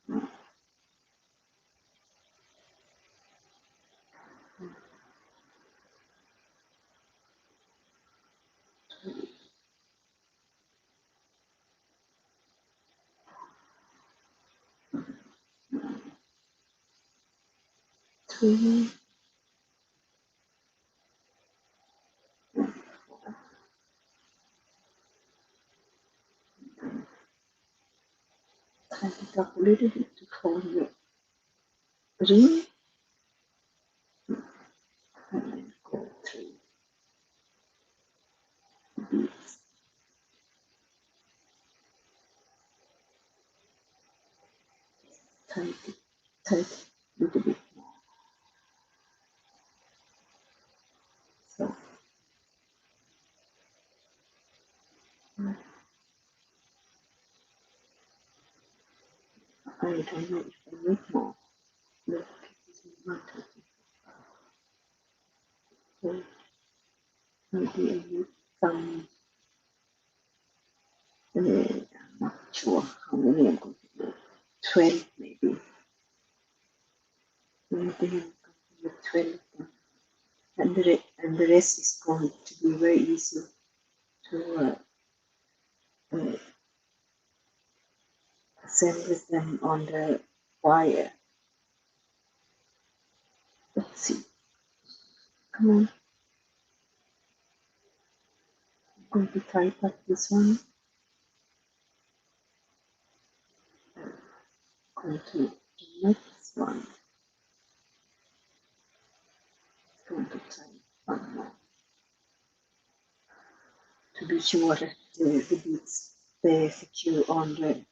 No. 3, tie it up a little bit to form the ring, and then go through the beads. Tight it, tight a little bit more. So I don't know if I need more. Look, this is not tightening. So maybe I need some. I'm not sure how many I'm going to do. 12 maybe. Maybe I'm going to do 12. And the rest is going to be very easy to assemble them on the wire. Let's see. Come on. I'm going to type up this one. Going to the next one. Going to type one more to be sure that the beads stay secure on the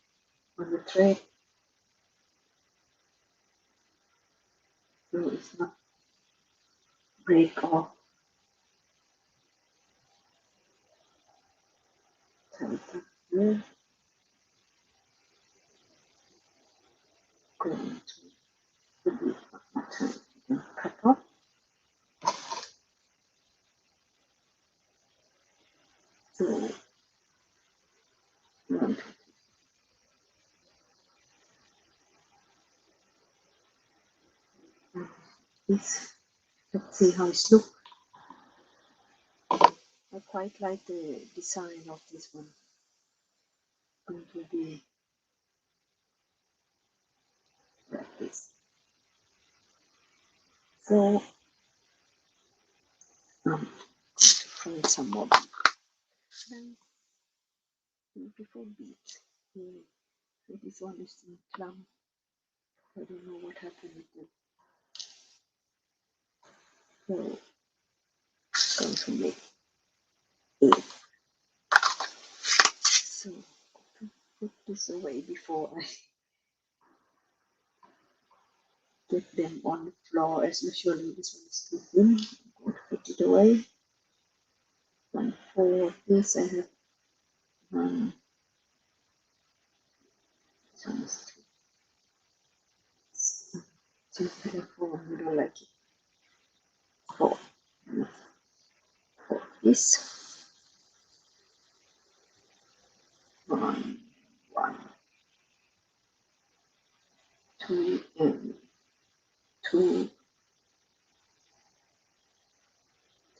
thread, so it's not break off. Type up here. Going to the bead one more time and cut off. So 1, 2, 3. This. Let's see how it looks. I quite like the design of this one. It's going to be like this. So to find some more beautiful beads. So this one is in plum. I don't know what happened with them. So I'm going to make 8. So to put this away before I get them on the floor, as usually this one is too thin. I'm going to put it away. And for this I have one. This one is too thin for me. I don't like it. 4. For this 1, 1, 2, and 2,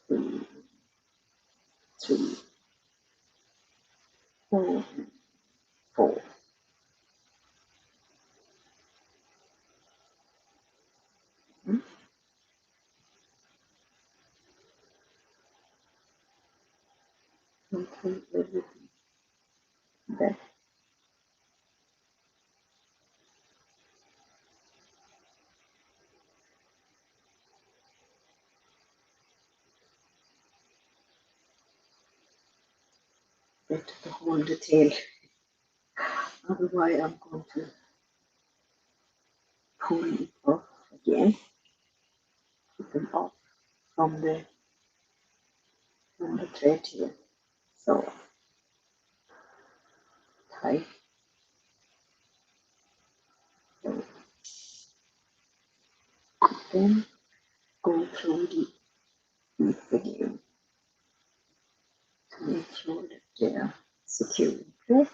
3, 3, 4, 4. Okay, everything that better to hold the tail. Otherwise, I'm going to pull it off again, put them off from the thread here. So tight. So then go through the beads again to make sure that they are secure in place.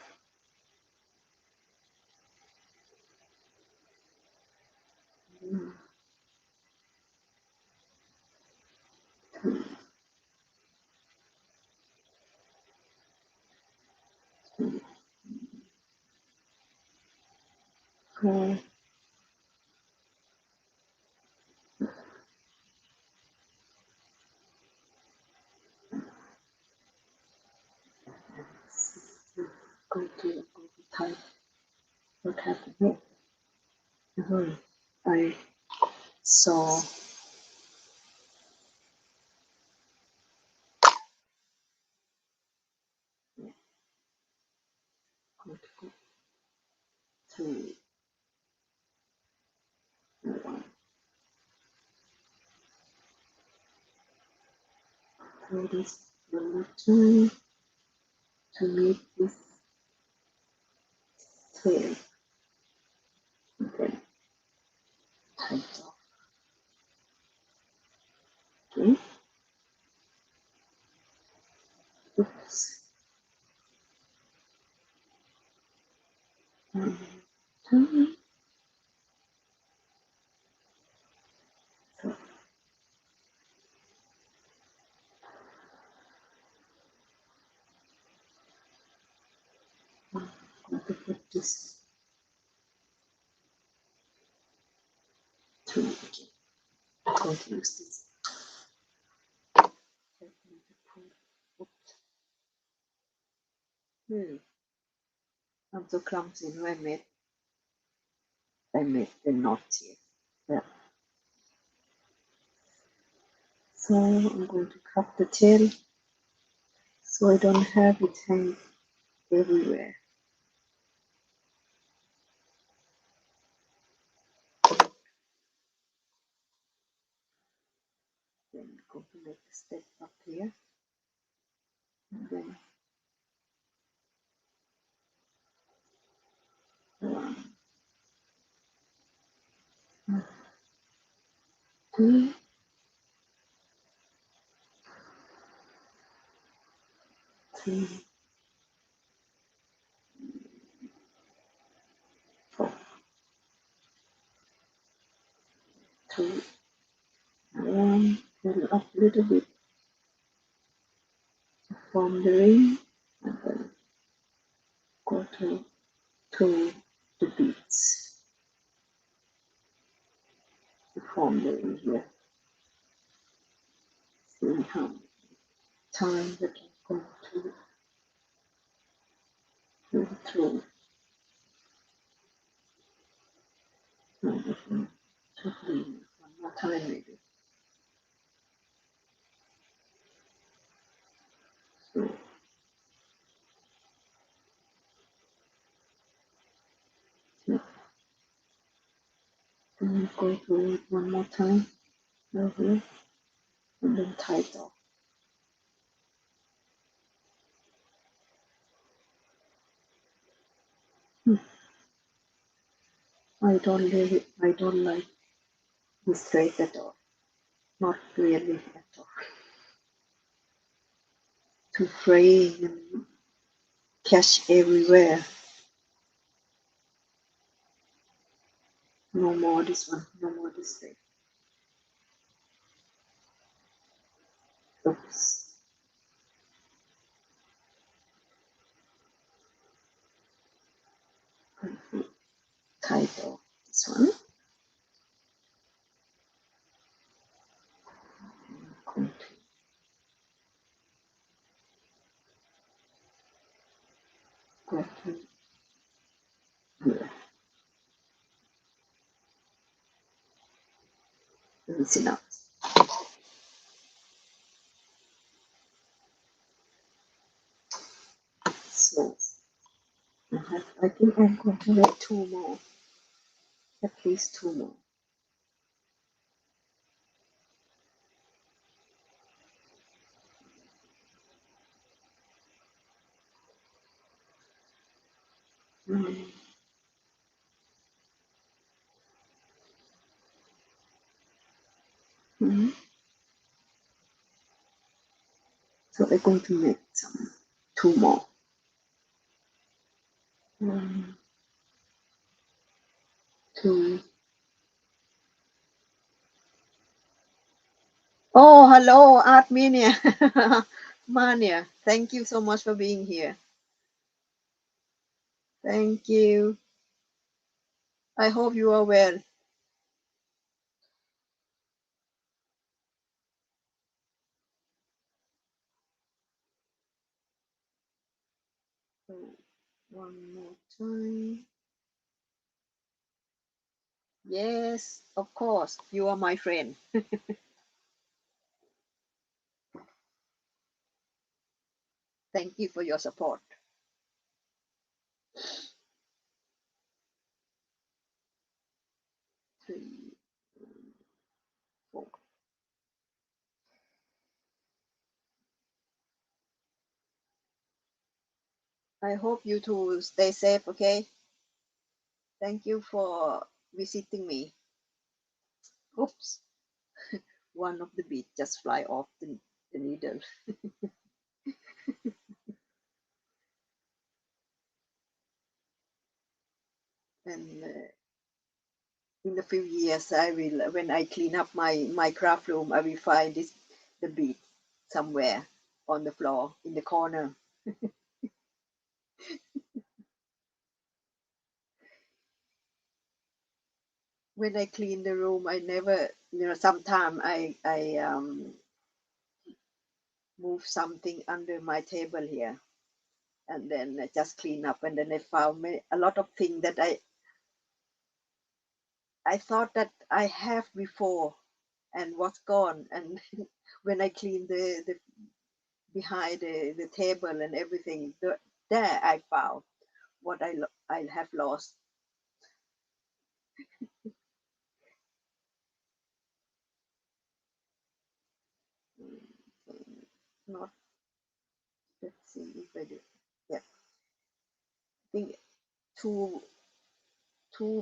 Go to type what happened here. I saw go to 1. So this one more time to make this tail and then tight off. Okay. Oops. And turn. So I'm going to put this through again. I'm going to use this. I'm so clumsy. No, I made the knot here. Yeah. So I'm going to cut the tail so I don't have it hang everywhere. Then I'm going to make a step up here. And then 1, 2, 3, 4, 2, 1. Pull up a little bit to form the ring, and then go to the beads to form the ring here. See how many times that I'm going to go through. One more time maybe. So then go through it one more time over here, and then tie it off. I don't like this thread at all. Not really at all. To fraying and catch everywhere. No more this one, no more this thread. Oops. Tie it off this one. Go to here. Easy now. So I think I'm going to make 2 more, at least 2 more. So I'm going to make 2 more. 1, 2. Oh, hello, Artminia. Mania, thank you so much for being here. Thank you. I hope you are well. So, one more time. Yes, of course, you are my friend. Thank you for your support. 3, 4. I hope you two stay safe, okay? Thank you for visiting me. Oops, one of the beads just fly off the needle. And in a few years, I will, when I clean up my craft room, I will find the bead somewhere on the floor in the corner. When I clean the room, I never, sometimes I move something under my table here, and then I just clean up, and then I found a lot of things that I thought that I have before and was gone. And when I clean the behind the table and everything, there I found what I have lost. Not, let's see if I do. Yeah, I think two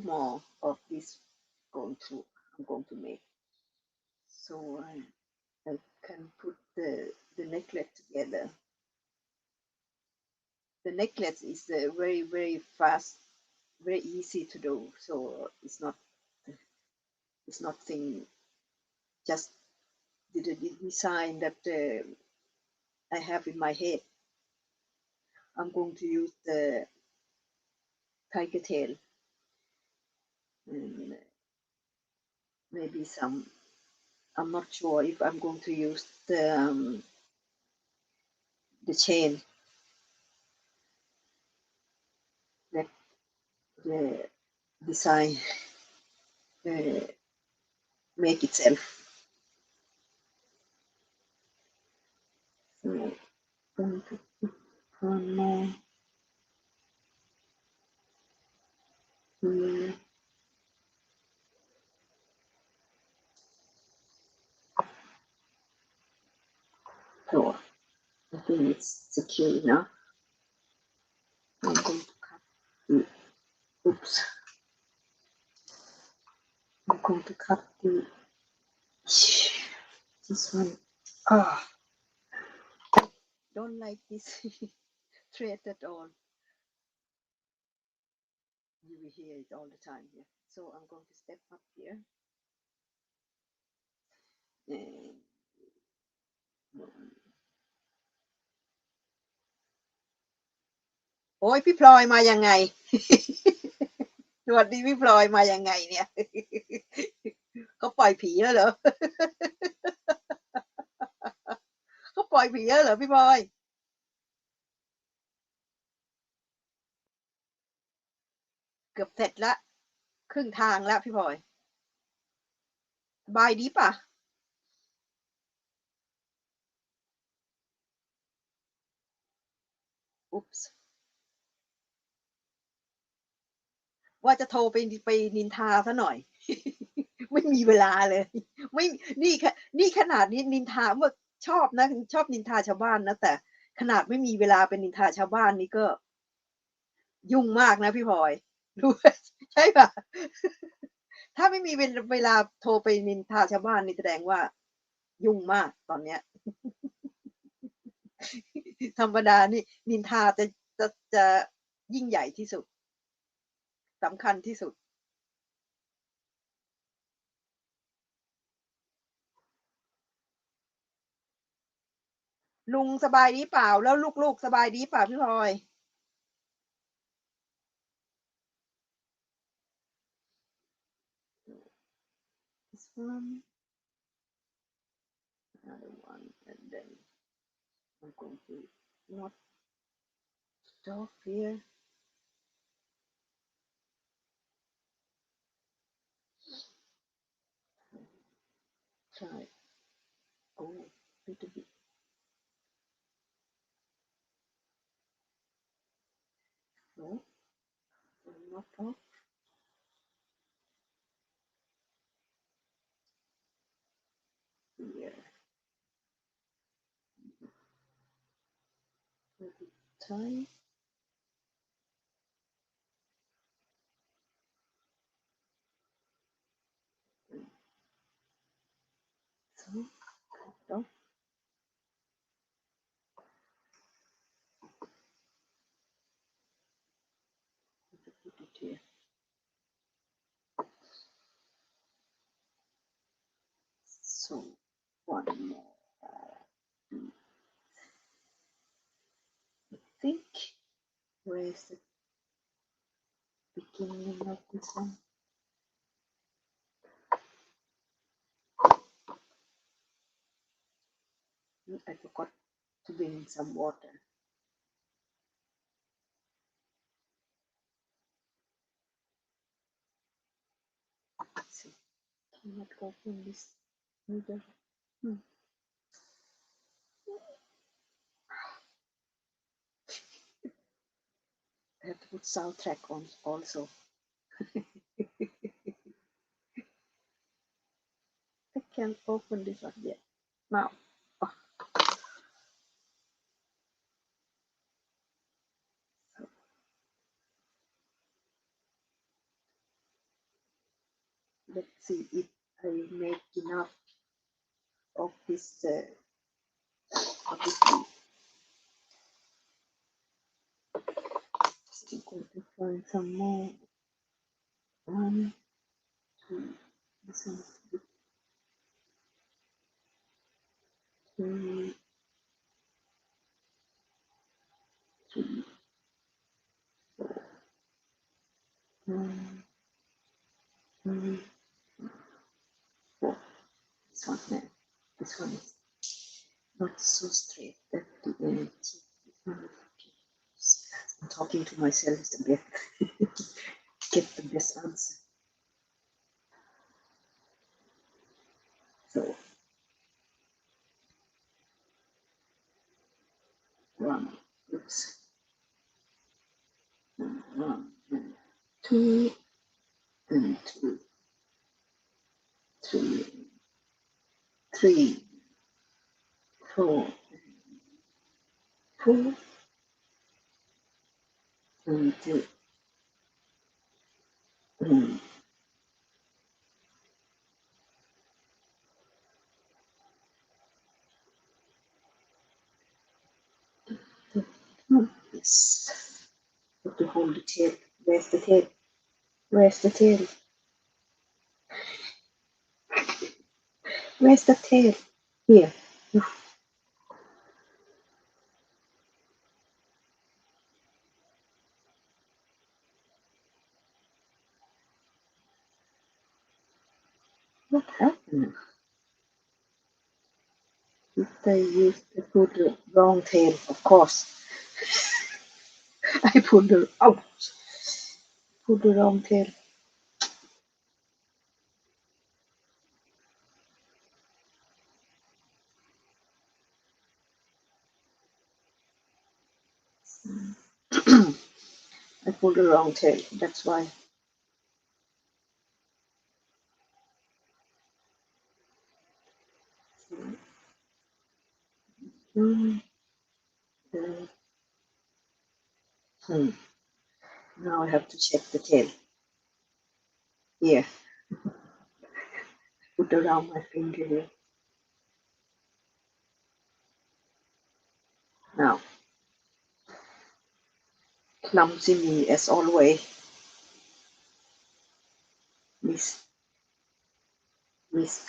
more of this I'm going to make. So I can put the necklace together. The necklace is very, very fast, very easy to do. So it's nothing, just the design that I have in my head. I'm going to use the tiger tail and maybe some. I'm not sure if I'm going to use the chain, that the design uh, make itself. So going to put one more here. So I think it's secure enough. I'm going to cut the, oops, I'm going to cut this one. Ah, don't like this thread at all. You will hear it all the time here. So I'm going to step up here. Andโอ้ยพี่พลอยมายังไง สวัสดีพี่พลอยมายังไงเนี่ย เขาปล่อยผีแล้วเหรอ เขาปล่อยผีแล้วเหรอพี่พลอยเกือบเสร็จละครึ่งทางแล้วพี่พลอยสบายดีป่ะอุ๊ปส์ ว่าจะโทรไปนินทาซะหน่อย ไม่มีเวลาเลยไม่นี่ขนาดนี้นินทาว่าชอบนะชอบนินทาชาวบ้านนะแต่ขนาดไม่มีเวลาไปนินทาชาวบ้านนี่ก็ยุ่งมากนะพี่พลอยรู้ไหมใช่เปล่าถ้าไม่มีเวลาโทรไปนินทาชาวบ้านนี่แสดงว่ายุ่งมากตอนเนี้ยธรรมดานี่นินทาจะยิ่งใหญ่ที่สุดสำคัญที่สุดลุงสบายดีเปล่าแล้วลูกๆสบายดีเปล่าพี่พลอย This one, another one, and then I'm going to not stop here. Try oh little bit. No, not off here. Maybe time. So stop. Put it here. So one more. I think where is the beginning of this one? I forgot to bring some water. Let's see. Cannot open this either. I have to put soundtrack on also. I can't open this one yet. Now. Oh, let's see if I make enough of this. Of this still going to find some more. One, two, this one, three, three, one, three, four. This one there. This one is not so straight at the end. I'm talking to myself to get the best answer. So one, oops, one, and two, and two, three, three, four, four, and two. Yes. Have to hold the tail. Where's the tail? Where's the tail? Where's the tail? Here. What happened? If I put the wrong tail, of course. I put the put the wrong tail. I pulled the wrong tail. That's why. Mm, uh, hmm. Now I have to check the tail. Here, put around my finger here. Now, clumsy me as always. Miss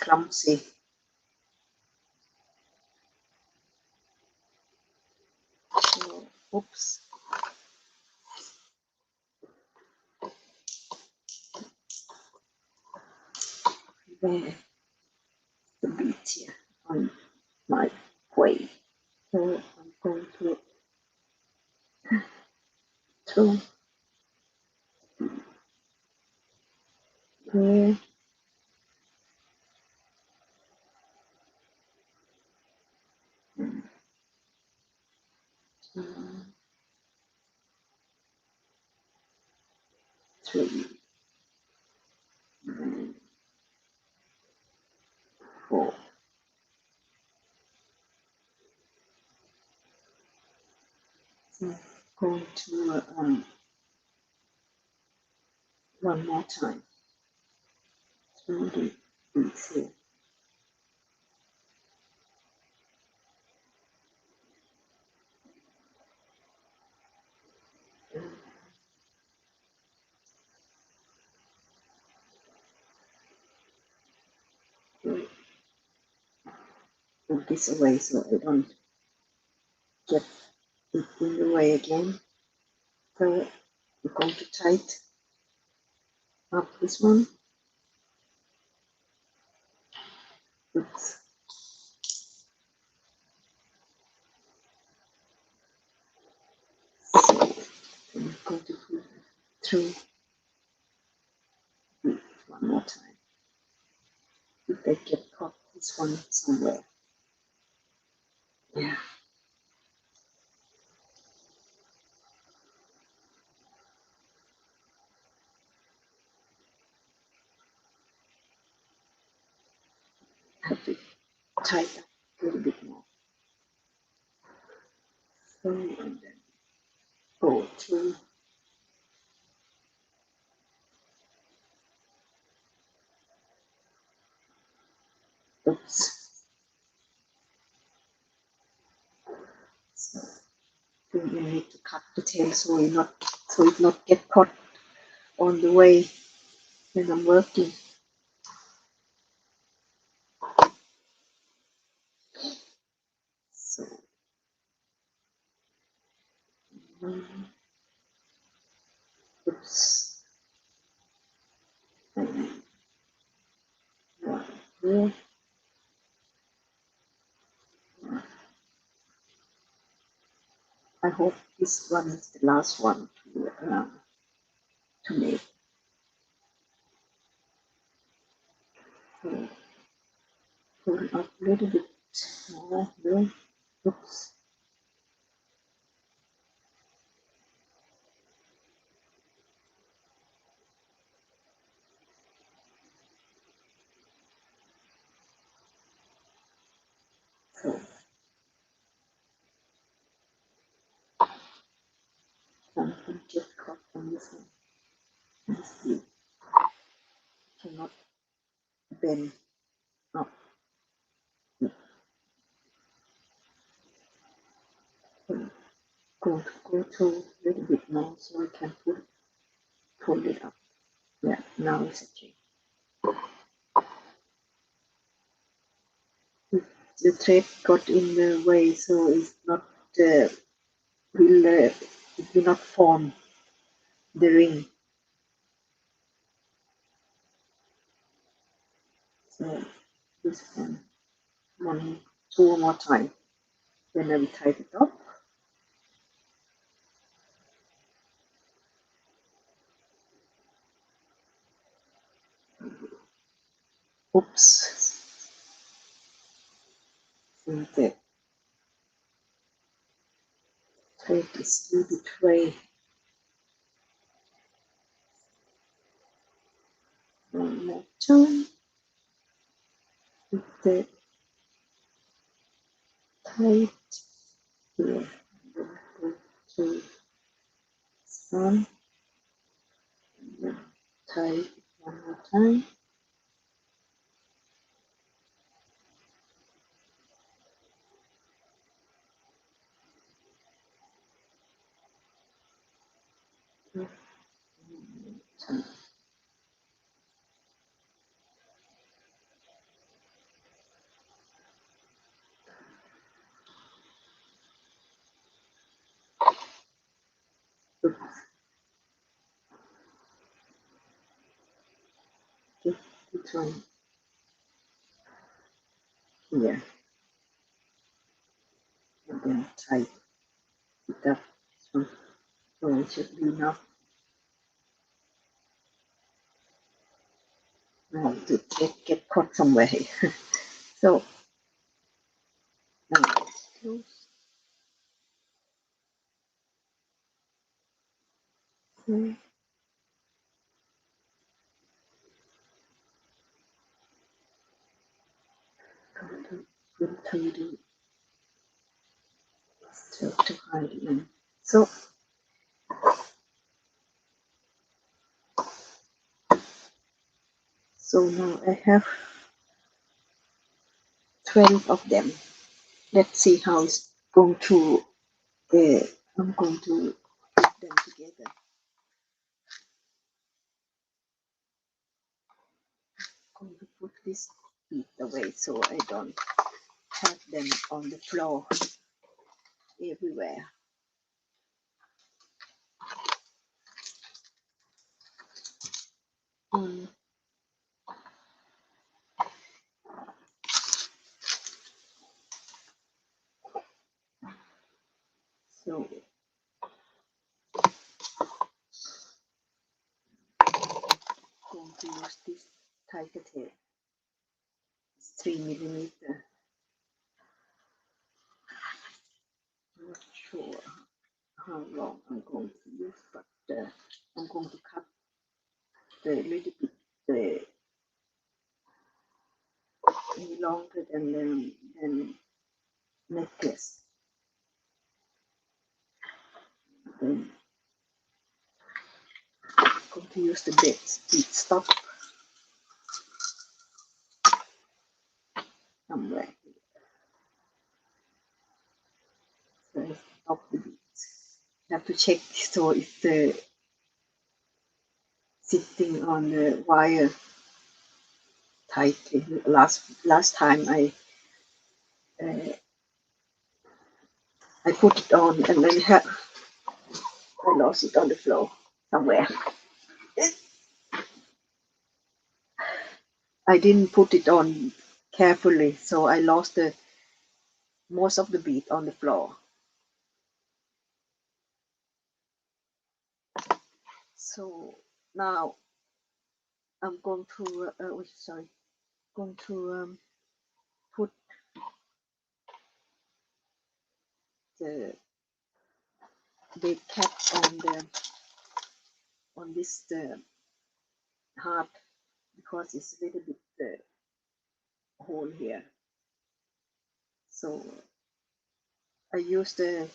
Clumsy. So, oops. There, the bead here on my way. So I'm going to throw there. One, three, and four. So I'm going to one more time through the beads here. Move this away so I don't get it in the way again. So I'm going to tighten up this one. Oops. So I'm going to put through one more time. If I get caught this one somewhere. Yeah. I have to tighten up a little bit more. So and then go through. Oops. So you need to cut the tail so it not get caught on the way when I'm working. So oops. And then one here. I hope this one is the last one to make. So pull up a little bit more there. Oops. So something just caught on this one. This bead cannot bend up. So go to a little bit more so I can pull it up. Yeah, now it's okay. The thread got in the way, so it's not it will not form the ring. So this one, two more time. Then I will tie it up. Oops. And the thread is a little bit way. One more time. With the tight here. Then go to sun, and then tie it one more time. Tie. Oops, this one here, and then tie it up. This one. So it should be enough to get caught somewhere here. So now let's close. Okay. Go to the to hide in. So now I have 12 of them. Let's see how it's going to. I'm going to put them together. I'm going to put this bead away so I don't have them on the floor everywhere. Um, so I'm going to use this tiger tail. It's 3 millimeter. I'm not sure how long I'm going to use, but I'm going to cut the little bit longer than necklace. Then I'm going to use the bead stop somewhere. So I stop the beads. I have to check so it's sitting on the wire tightly. Last time uh, I put it on and then I lost it on the floor somewhere. I didn't put it on carefully, so I lost most of the bead on the floor. So now I'm going to going to put the cap on this heart because it's a little bit hole here. So I use the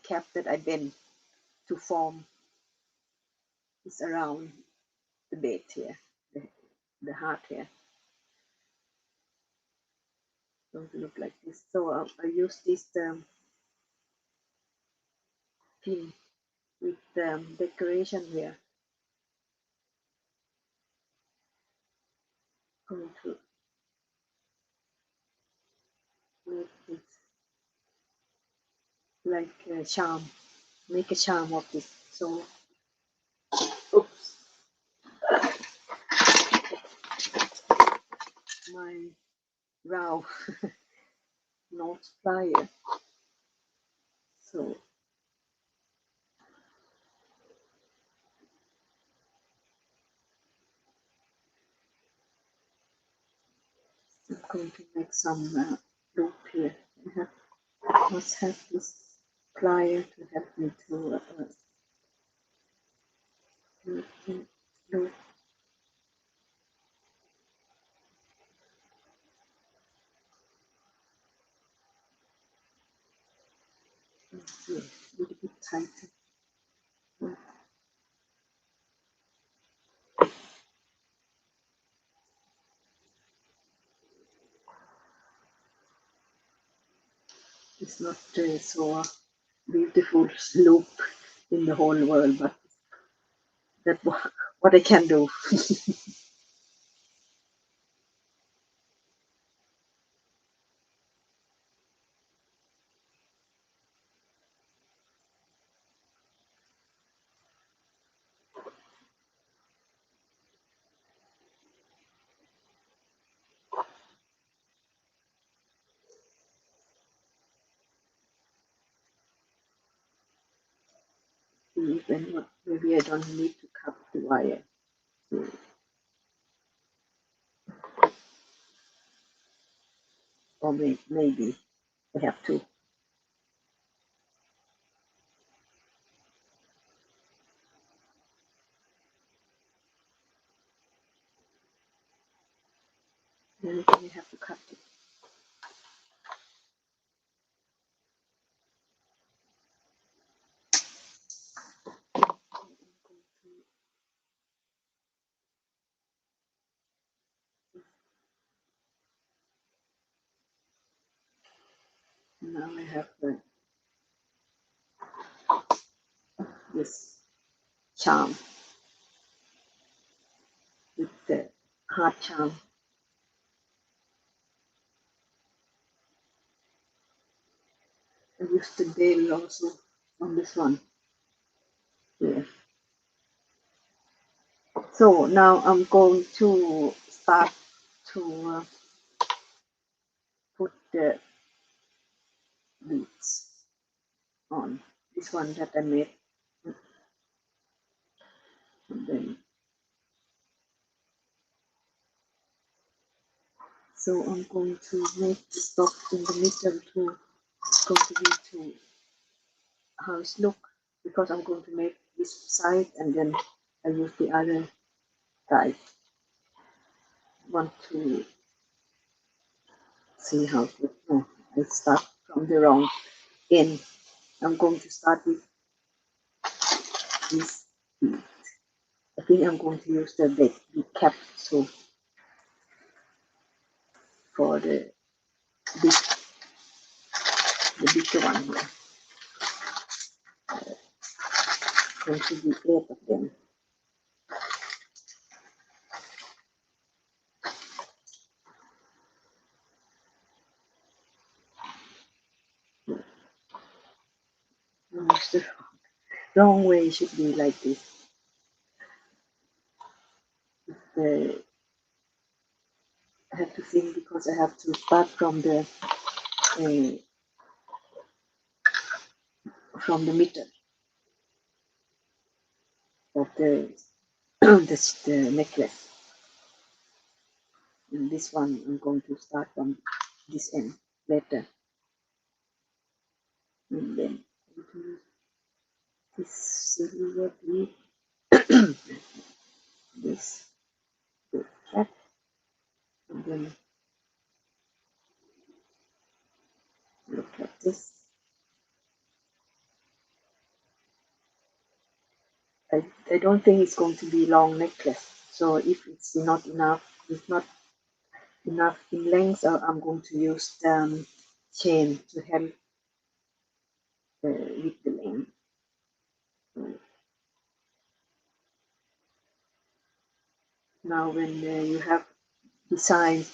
cap that I bent to form this around the bed here, the heart here. Going to look like this. So I use this pin with decoration here. Going to make it like a charm, make a charm of this. So, oops, my row not plier. So I'm going to make some loop here. I must have this plier to help me to loop. So a little bit tighter. It's not so beautiful loop in the whole world, but that's what I can do. Even maybe I don't need to cut the wire. So, or maybe I have to. Maybe I have to cut it. Now I have this charm with the heart charm. I used the bell also on this one. Yeah. So now I'm going to start to put the beads on. This one that I made. And then, so I'm going to make the stop in the middle to contribute to how it look, because I'm going to make this side and then I use the other side. Want to see how it looks. No, I start from the wrong end. I'm going to start with this bead. I think I'm going to use the big cap so for big, the bigger one here. Going to be 8 of them. No, it's the wrong way. It should be like this. I have to think because I have to start from the middle of the necklace. And this one I'm going to start from this end later. And then this silver bead, this the cap, and then look at this. I don't think it's going to be long necklace. So if it's not enough, it's not enough in length, I'm going to use the chain to help with the length. Now when you have designed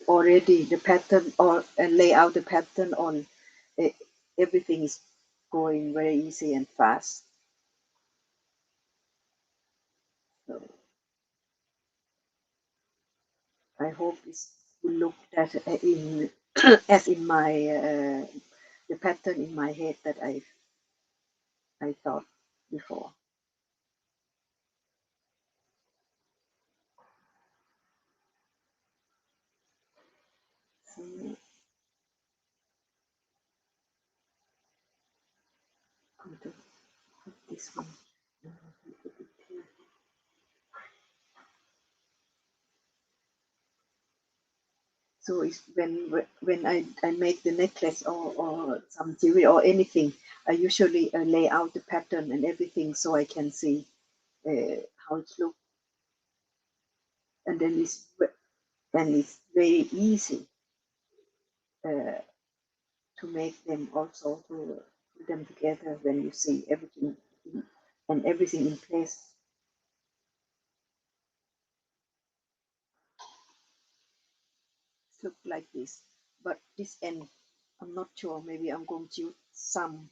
already the pattern or lay out the pattern on, uh, everything is going very easy and fast. So I hope it will look that in as in my the pattern in my head that I thought before. So I'm going to put this one. So it's when I make the necklace or some jewelry or anything, I usually lay out the pattern and everything so I can see how it looks, and then it's very easy uh, to make them also to put them together when you see everything and everything in place. Look like this, but this end I'm not sure. Maybe I'm going to use some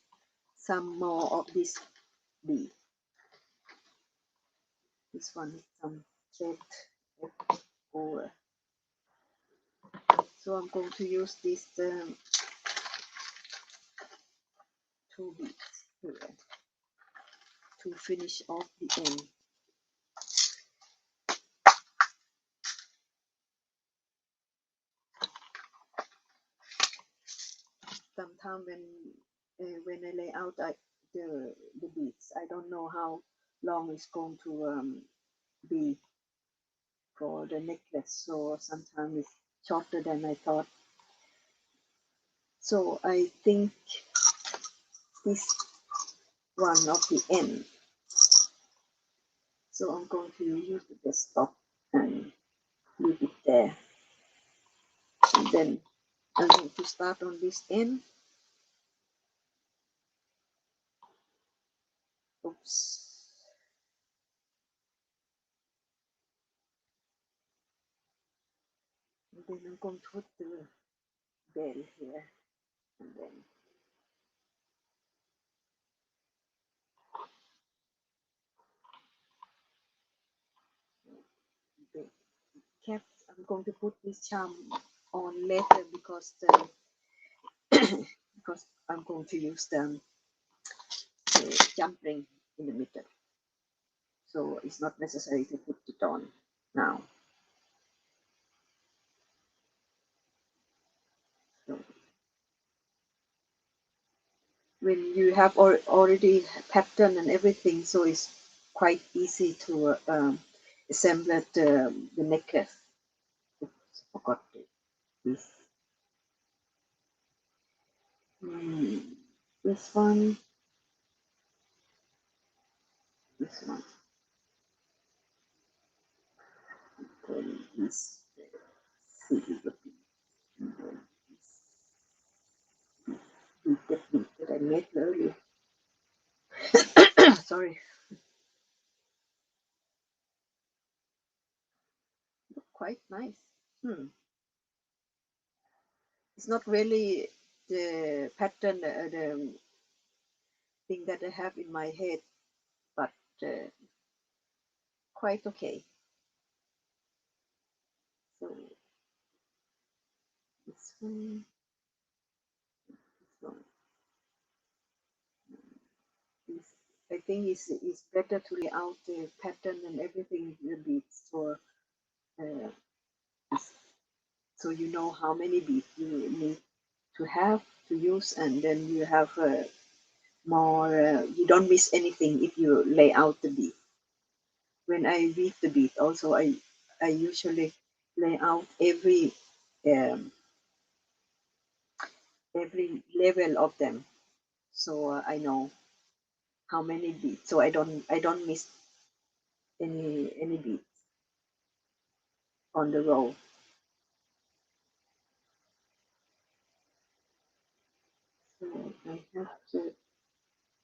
more of this bead. This one is some thread over. So I'm going to use these two beads here to finish off the end. Sometimes when I lay out the beads, I don't know how long it's going to be for the necklace. So sometimes it's shorter than I thought. So I think this one of the end. So I'm going to use the desktop and leave it there. And then I'm going to start on this end. Oops. And then I'm going to put the bell here. And then the caps, I'm going to put this charm on later because because I'm going to use the jump ring in the middle. So it's not necessary to put it on now. So when you have already pattern and everything, so it's quite easy to assemble the necklace. Oops, forgot this. Hmm, this one, this one, then this silver and then this technique that I made earlier. Sorry, quite nice. Hmm. It's not really the pattern, the thing that I have in my head, but quite okay. So this one, this one, this. I think it's better to lay out the pattern and everything in the beads for uh, so you know how many beads you need to have to use, and then you have more. You don't miss anything if you lay out the bead. When I weave the bead, also I usually lay out um, every level of them, so I know how many beads, so I don't miss any beads on the row. So I have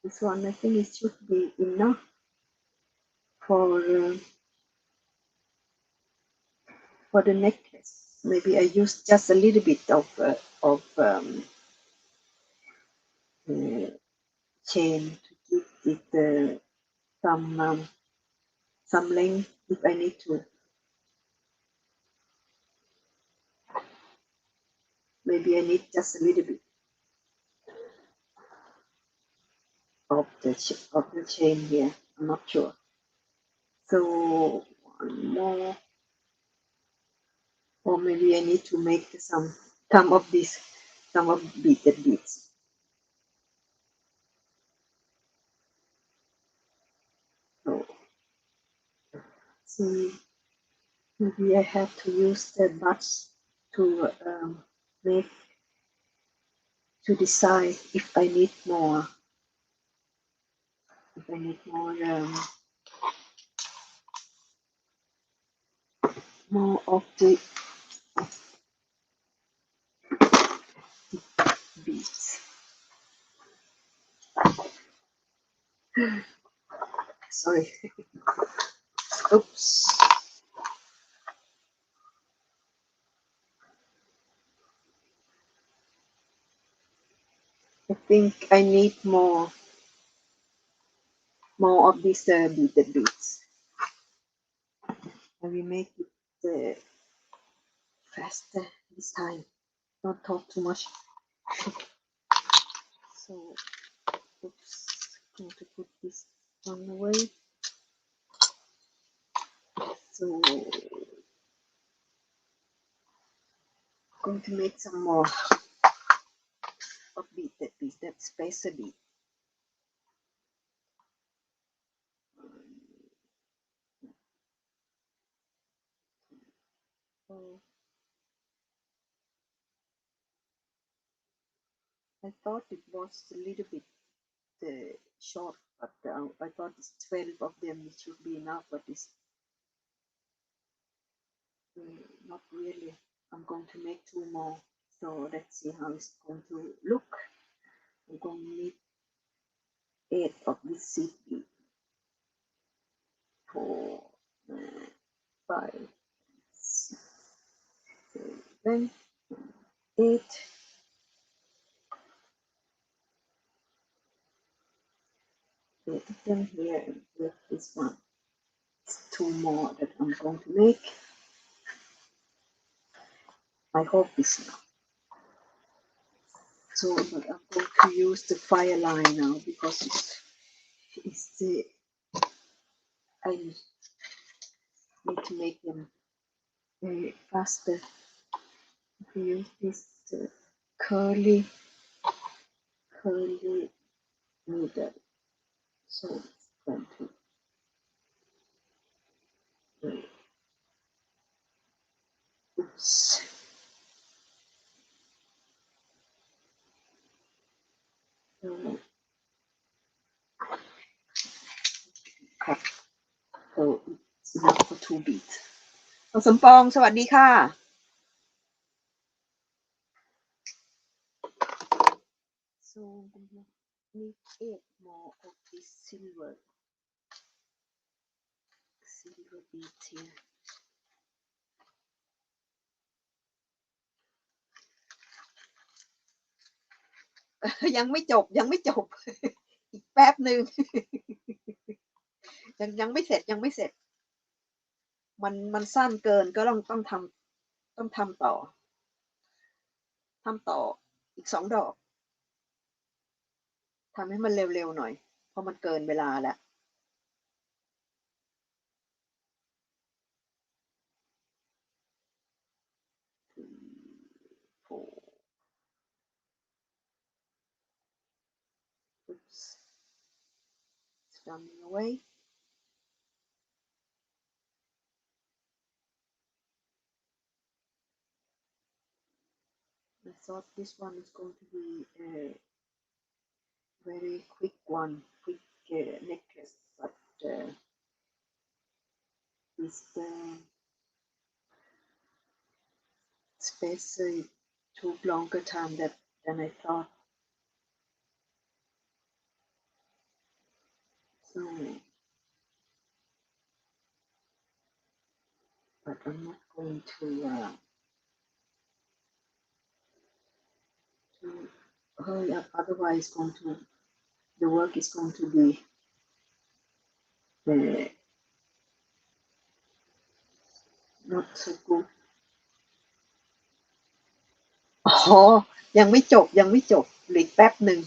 this one. I think it should be enough for for the necklace. Maybe I use just a little bit of uh, chain to give it some length if I need to. Maybe I need just a little bit of the chain here. I'm not sure. So one more, or maybe I need to make some of this, some of beaded beads. So see, maybe I have to use the dots to make to decide if I need more. If I need more of the beads. Sorry. Oops. I think I need more of these beaded beads. I will make it faster this time. Not talk too much. So, oops. Going to put this one away. So, going to make some more of beaded beads. That's spacer bead. So, I thought it was a little bit short, but I thought it's 12 of them. It should be enough, but it's not really. I'm going to make 2 more. So let's see how it's going to look. I'm going to need 8 of this seed bead. 4, 5, 6, 7, 8. Eight of them here, and with this one. It's 2 more that I'm going to make. I hope it's enough. So, but I'm going to use the fire line now because it's the I need to make them faster. If you use this curly needle, so it's going to oops. Cut. So it's enough for 2 beads. น้องสมปองสวัสดีค่ะ So we need 8 more of this silver beads here. ยังไม่จบอีกแป๊บหนึ่ง ยังไม่เสร็จมันสั้นเกินก็ต้องทำต่ออีก2 ดอกทำให้มันเร็วๆหน่อยเพราะมันเกินเวลาแล้ว Oops. It's running away. I thought this one is going to be a very quick necklace, but this space took longer time than I thought. So, but I'm not going to hurry up. Otherwise, the work is going to be not so good. อ๋อยังไม่จบเหลืออีกแป๊บหนึ่ง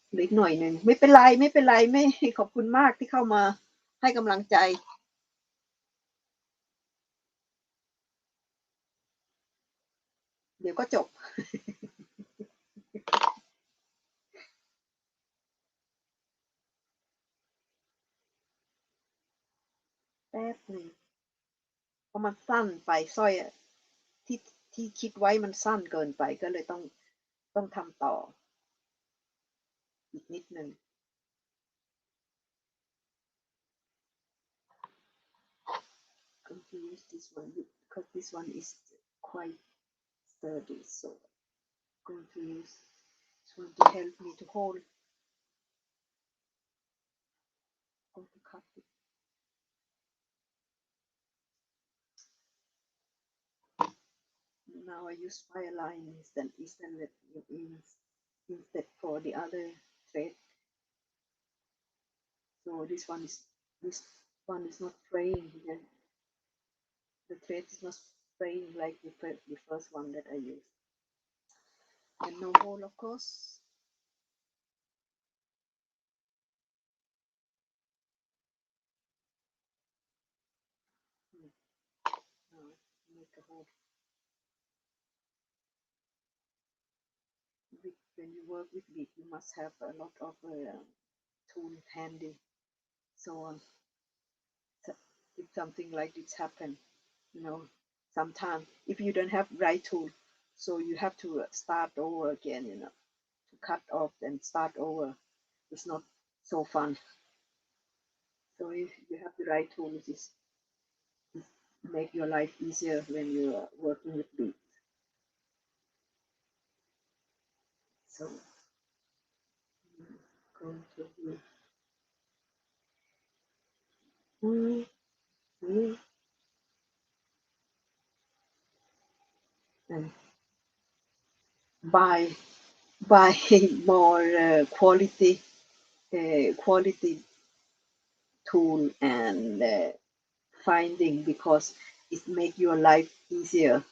เหลืออีกหน่อยหนึ่งไม่เป็นไรไม่ขอบคุณมากที่เข้ามาให้กำลังใจเดี๋ยวก็จบแป๊บหนึ่งเพราะมันสั้นไปสร้อยที่ ที่คิดไว้มันสั้นเกินไปก็เลยต้องทำต่ออีกนิดนึง I'm going to use this one because this one is quite sturdy, so I'm going to use this one to help me to hold. I'm going to cut it. Now I use fire line instead for the other thread. So this one is not fraying. The thread is not fraying like the first one that I used. And no hole, of course. Now make a hole. When you work with bead, you must have a lot of tool handy. So if something like this happen, sometimes if you don't have right tool, so you have to start over again, to cut off and start over. It's not so fun. So if you have the right tool, it make your life easier when you are working with beads. So going to be and buy more quality tool and finding, because it make your life easier.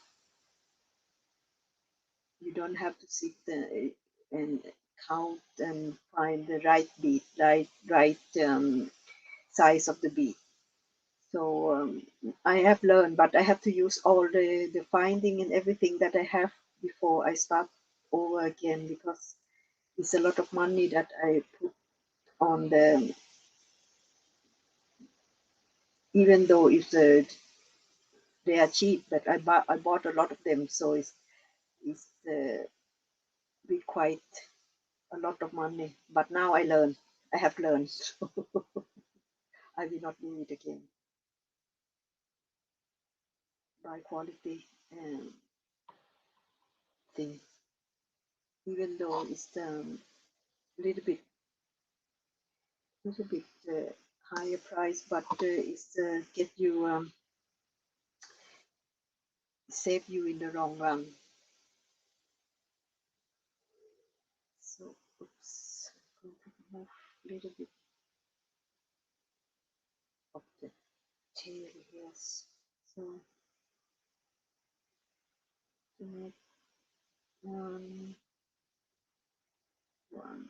You don't have to sit and count and find the right bead, right size of the bead. So I have learned, but I have to use all the finding and everything that I have before I start over again, because it's a lot of money that I put on even though if they are cheap, but I bought a lot of them, so it's be quite a lot of money. But now I have learned, so I will not do it again. Buy quality things, even though it's little bit higher price, but it's get you save you in the long run. So oops, I'm going to remove a little bit of the tail here. So to make one, one,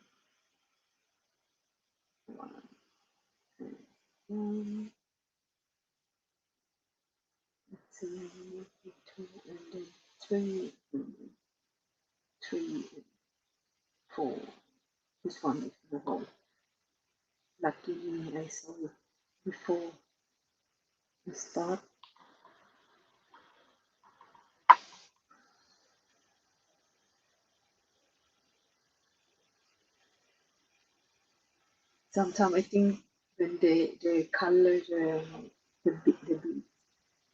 one, and one. Let's see, two, and then three, and then three, and four. This one is the whole. Lucky me, I saw it before we start. Sometimes I think when they color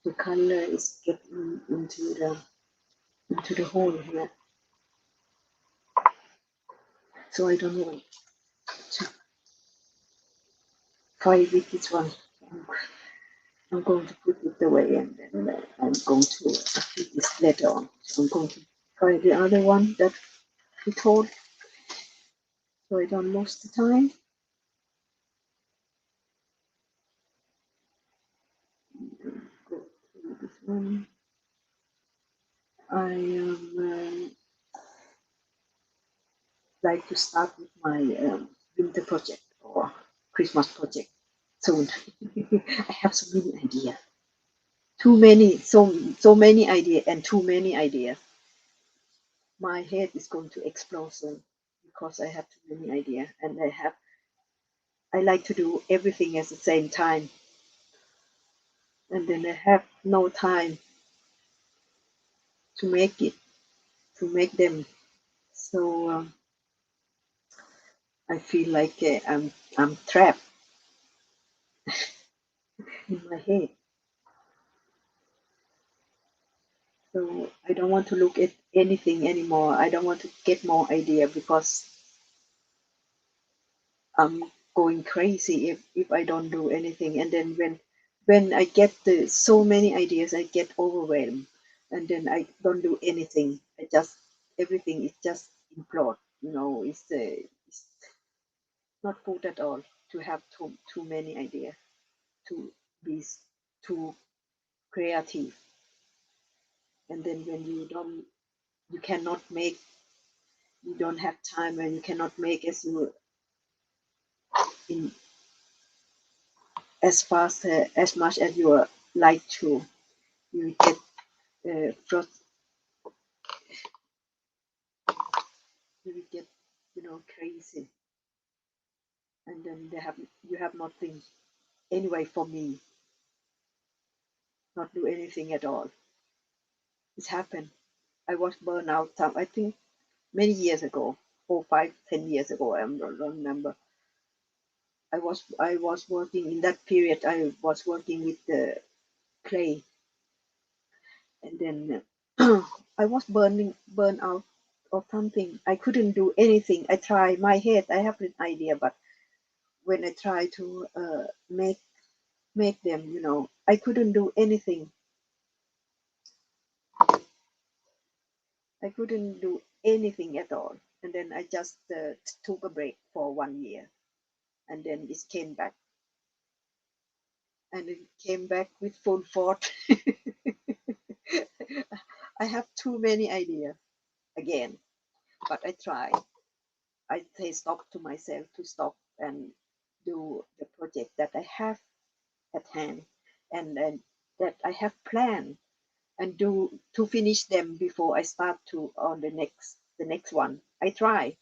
the color is getting into the hole here. So I don't know to fight with this one. I'm going to put it away, and then I'm going to put this later on. So I'm going to try the other one that we told, so I don't lose the time. Go through this one. I like to start with my winter project or Christmas project soon. I have so many ideas. Too many, so many ideas and too many ideas. My head is going to explode soon because I have too many ideas, and I like to do everything at the same time, and then I have no time to make it, to make them. So I feel like I'm trapped in my head. So I don't want to look at anything anymore. I don't want to get more idea because I'm going crazy if I don't do anything. And then when I get so many ideas, I get overwhelmed, and then I don't do anything. I just everything is just implode. You know, it's not good at all to have too many ideas, to be too creative. And then when you cannot make, you don't have time, and you cannot make in as fast as much as you like to. You get you will get, crazy, and then you have nothing anyway. For me, not do anything at all. It's happened. I was burned out I think many years ago, 4, 5, 10 years ago. I don't remember. I was working in that period. I was working with the clay, and then I was burned out or something. I couldn't do anything. I try my head. I have an idea, but when I try to make them, I couldn't do anything. I couldn't do anything at all. And then I just took a break for 1 year, and then it came back, and it came back with full force. I have too many ideas again, but I try. I say stop to myself to stop and do the project that I have at hand, and that I have planned, and do to finish them before I start to on the next one. I try.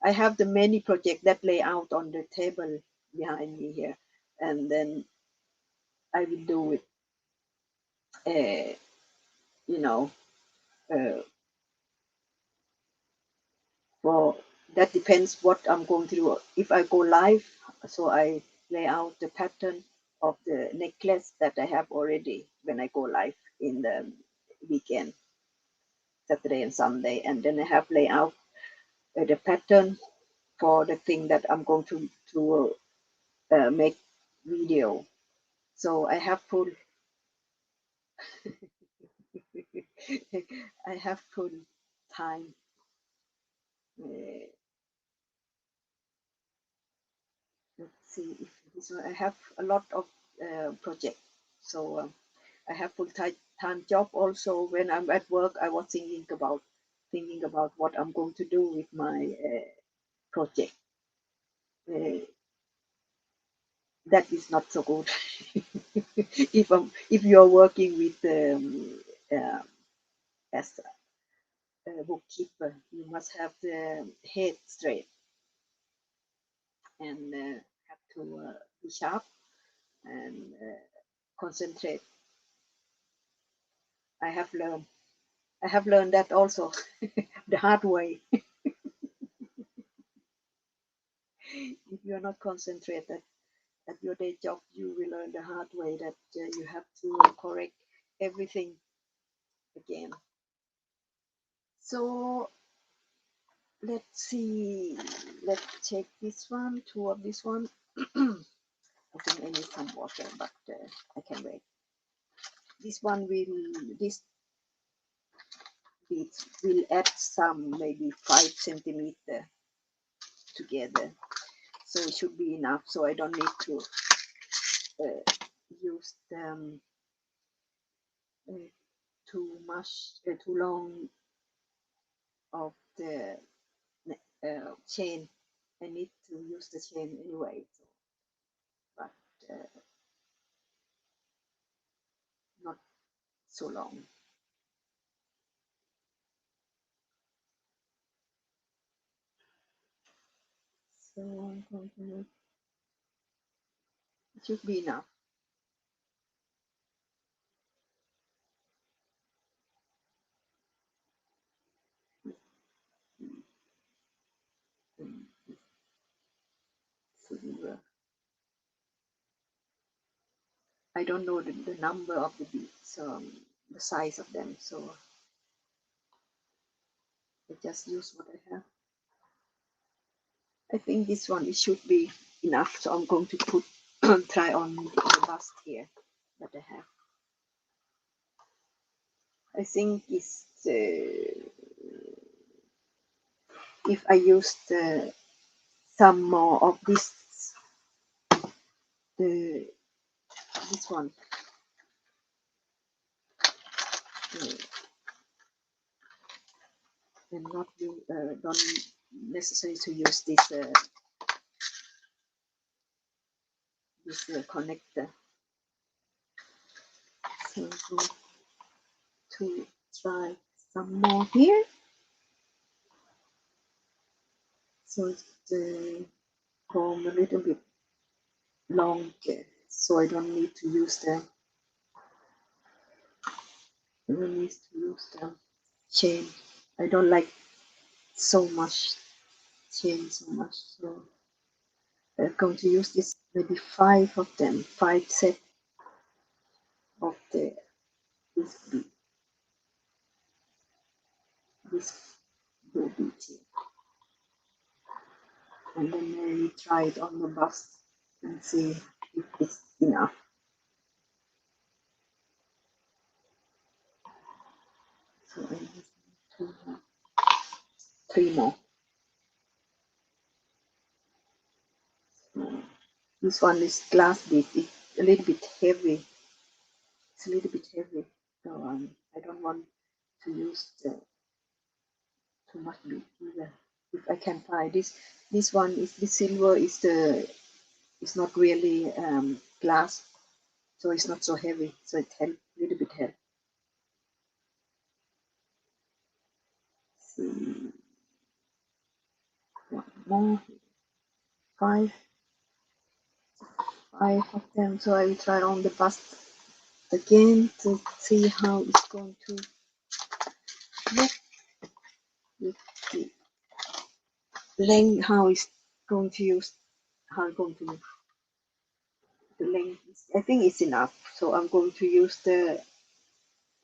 I have the many projects that lay out on the table behind me here, and then I will do it. Uh, you know, uh, for that depends what I'm going to do. If I go live, so I lay out the pattern of the necklace that I have already when I go live in the weekend, Saturday and Sunday, and then I have lay out the pattern for the thing that I'm going to make video. So I have full I have full time. Uh, let's see if this one, I have a lot of projects. So I have full time job also. When I'm at work, I was thinking about what I'm going to do with my project. Uh, that is not so good. If you're working with uh, as a bookkeeper, you must have the head straight, and have to be sharp and concentrate. I have learned. I have learned that also the hard way. If you're not concentrated at your day job, you will learn the hard way that you have to correct everything again. So let's see. Let's check this one. Two of this one. I think I need some water, but I can wait. This one will. This beads will add some maybe 5 centimeter together, so it should be enough. So I don't need to use them uh, too much, too long of the chain. I need to use the chain anyway, so, but not so long. So I'm going to, it should be enough. I don't know the number of the beads, the size of them, so I just use what I have. I think this one it should be enough, so I'm going to put try on the bust here that I have. I think it's if I used some more of this this one and not don't necessary to use this connector. So I'm going to try some more here. So it's form a little bit longer, so I don't need to use the chain. I don't like so much chain so much, so I'm going to use this maybe 5 of them, 5 set of this bead, this blue bead here, and then I try it on the bust and see if it's enough. So I need 3 more. So this one is glass bead. It's a little bit heavy. It's a little bit heavy, so I don't want to use too much bead either. If I can find this one is the silver is it's not really glass, so it's not so heavy, so it helps a little bit help. See, one more, 5 of them. So I will try on the bust again to see how it's going to look with the length, how it's going to use, how it's going to look. The length, I think it's enough. So I'm going to use the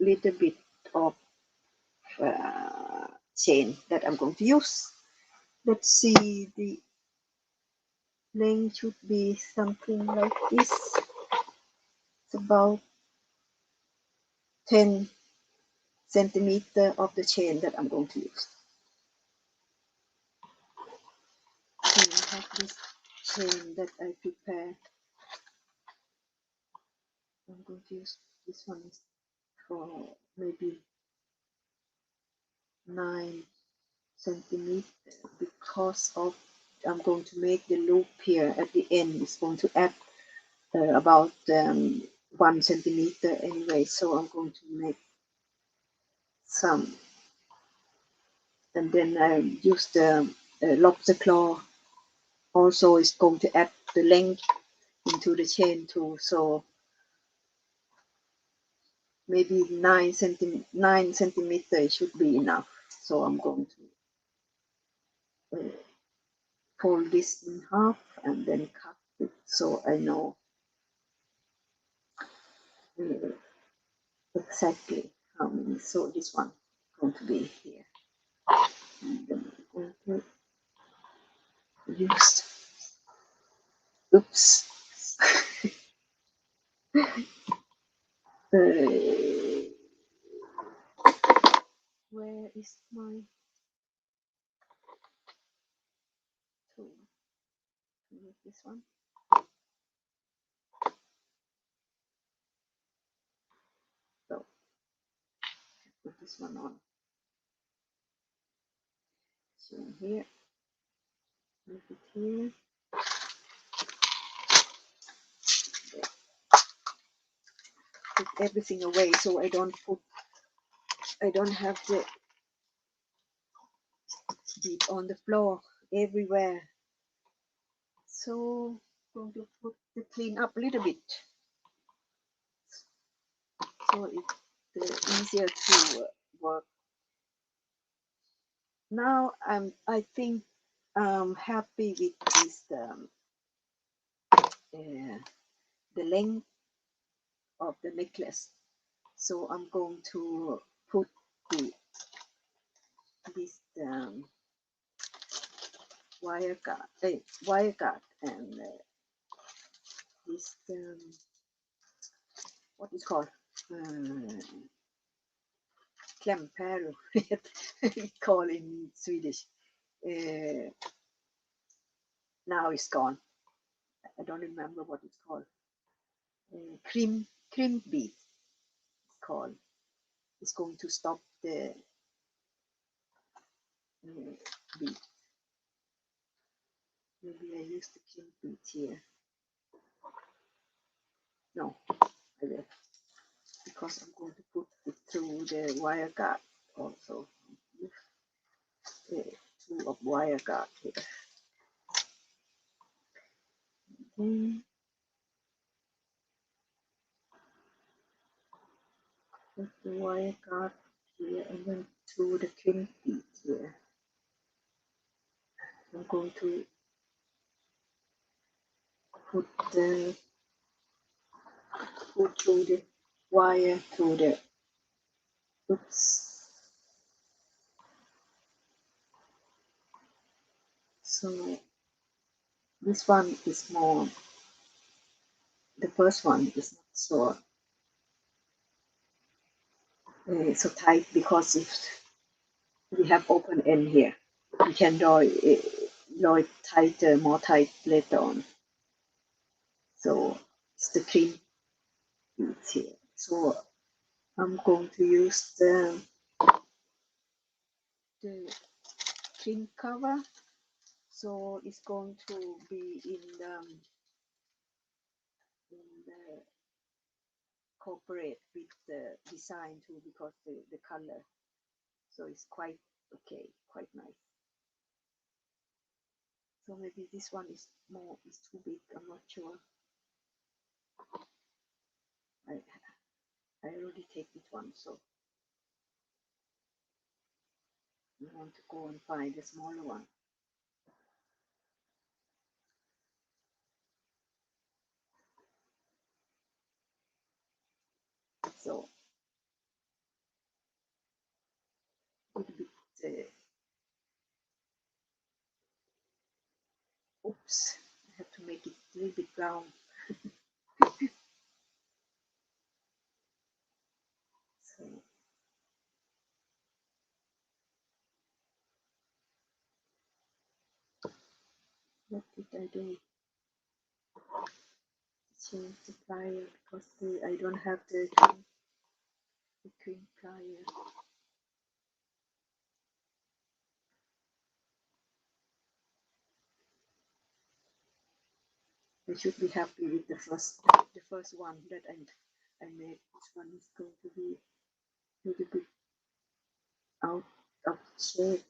little bit of chain that I'm going to use. Let's see, the length should be something like this. It's about 10 centimeter of the chain that I'm going to use. So I have this chain that I prepared. I'm going to use this one for maybe 9 centimeter because of I'm going to make the loop here at the end. It's going to add about 1 centimeter anyway, so I'm going to make some, and then I use the lobster claw. Also, is going to add the length into the chain too, so maybe 9 centimeter should be enough. So I'm going to fold this in half and then cut it, so I know exactly how many. So this one is going to be here, and then I'm going to use, oops, where is my tool? This one. So put this one on. So here, move it here. Put everything away so I don't have the bead on the floor everywhere. So I'm going to clean up a little bit, so it's easier to work. Now I think I'm happy with this the length of the necklace. So I'm going to put the this wire guard and this what is called klämpäro, we call in Swedish. Now it's gone. I don't remember what it's called. Crimp bead. It's called. It's going to stop the bead. Maybe I use the crimp bead here. No, I will, because I'm going to put it through the wire guard also. Two of wire guard here. Okay. Put the wire guard here and then through the crimp bead here. I'm going to put through the wire through the oops. So this one is more, the first one is not so tight, because if we have open end here, we can draw it tighter, more tight later on. So it's the crimp beads here. So I'm going to use the crimp cover. So it's going to be in the cooperate with the design too, because the color. So it's quite okay, quite nice. So maybe this one is too big. I'm not sure. I already take this one, so I want to go and find a smaller one. So a little bit. Oops! I have to make it a little bit round. So what did I do? Change the plier, because I don't have the cream plier. I should be happy with the first one that I made. This one is going to be a little bit out of shape.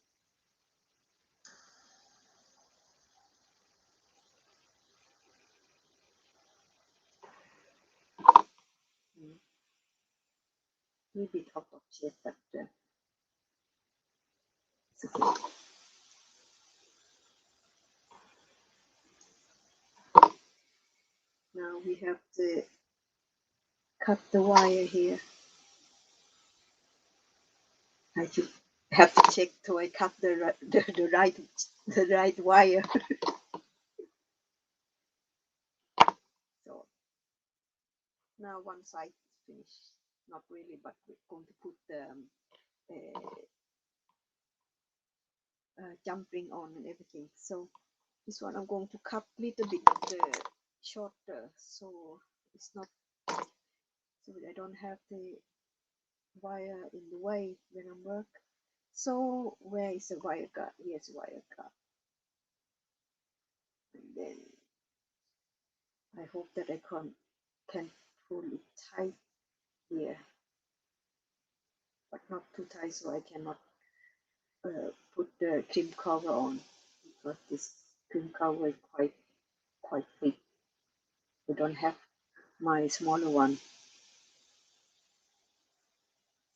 A little bit out of shape, but it's okay. Now we have to cut the wire here. I should have to check till I cut the right wire. So now one side is finished. Not really, but we're going to put the jump ring on and everything. So this one I'm going to cut a little bit shorter, so it's not, so I don't have the wire in the way when I work. So where is the wire guard? Here's wire guard. And then I hope that I can pull it tight here, but not too tight, so I cannot put the crimp cover on, because this crimp cover is quite big. I don't have my smaller one,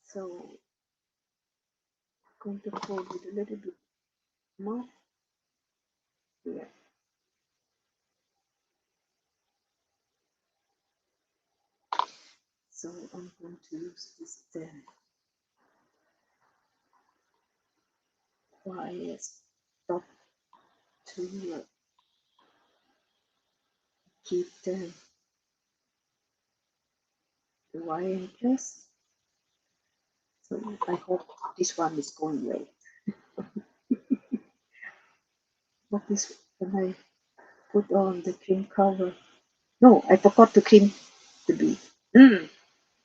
so I'm going to fold it a little bit more here. So I'm going to use this wire stop to keep the wire in place. So I hope this one is going well. What is when I put on the cream cover? No, I forgot to crimp the bead.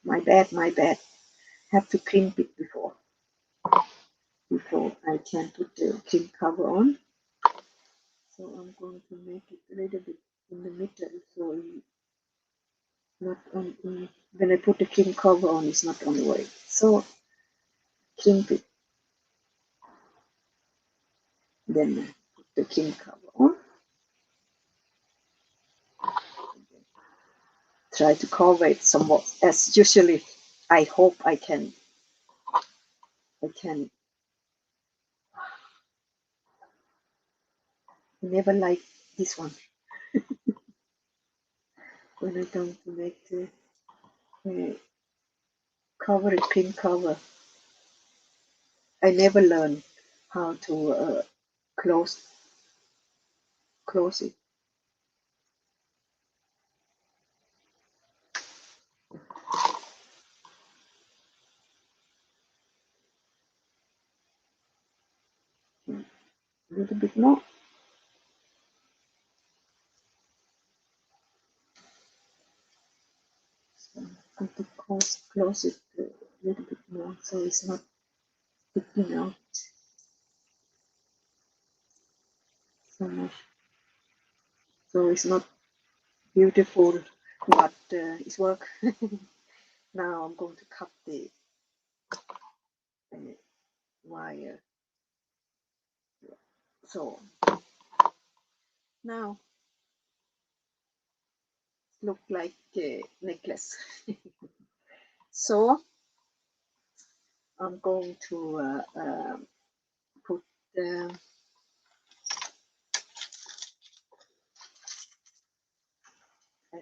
My bad, my bad. Have to crimp it before I can put the cream cover on. So I'm going to make it a little bit in the middle, so not on when I put the cream cover on, it's not on the way. So crimp it, then put the cream cover on. Try to cover it somewhat as usually. I hope I can. I never like this one when I don't make the cover it cream cover. I never learn how to close it. A little bit more. So I'm going to close it a little bit more so it's not sticking out so much. So it's not beautiful, but it's work. Now I'm going to cut the wire. So now look like a necklace. So I'm going to put I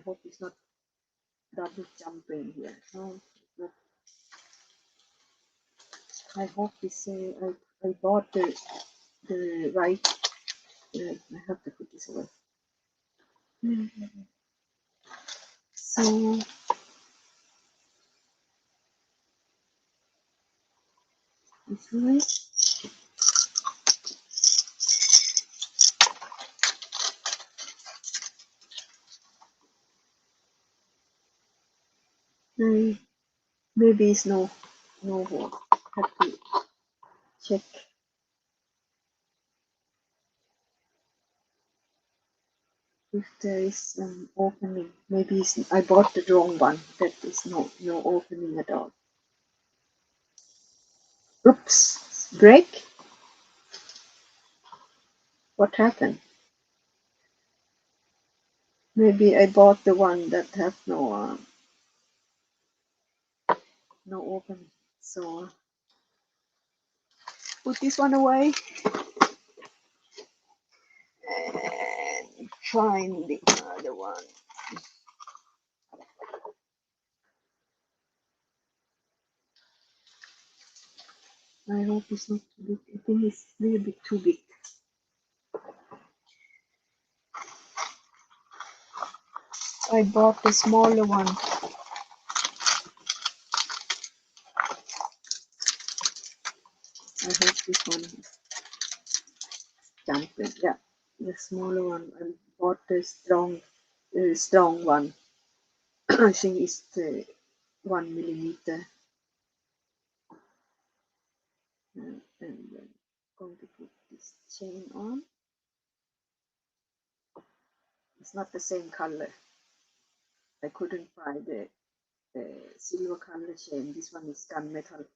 hope it's not double jumping here. No, not. I hope it's I bought the right. I have to put this away. So this way. Maybe it's no hole. Have to check if there is an opening. Maybe I bought the wrong one. That is no opening at all. Oops! Break. What happened? Maybe I bought the one that has no opening. So put this one away and find the other one. I hope it's not too big. I think it's a little bit too big. I bought the smaller one. I hope this one is jumping. Yeah, the smaller one. I bought the strong one. I think it's the 1 millimeter. And then going to put this chain on. It's not the same color. I couldn't find the silver color chain. This one is gunmetal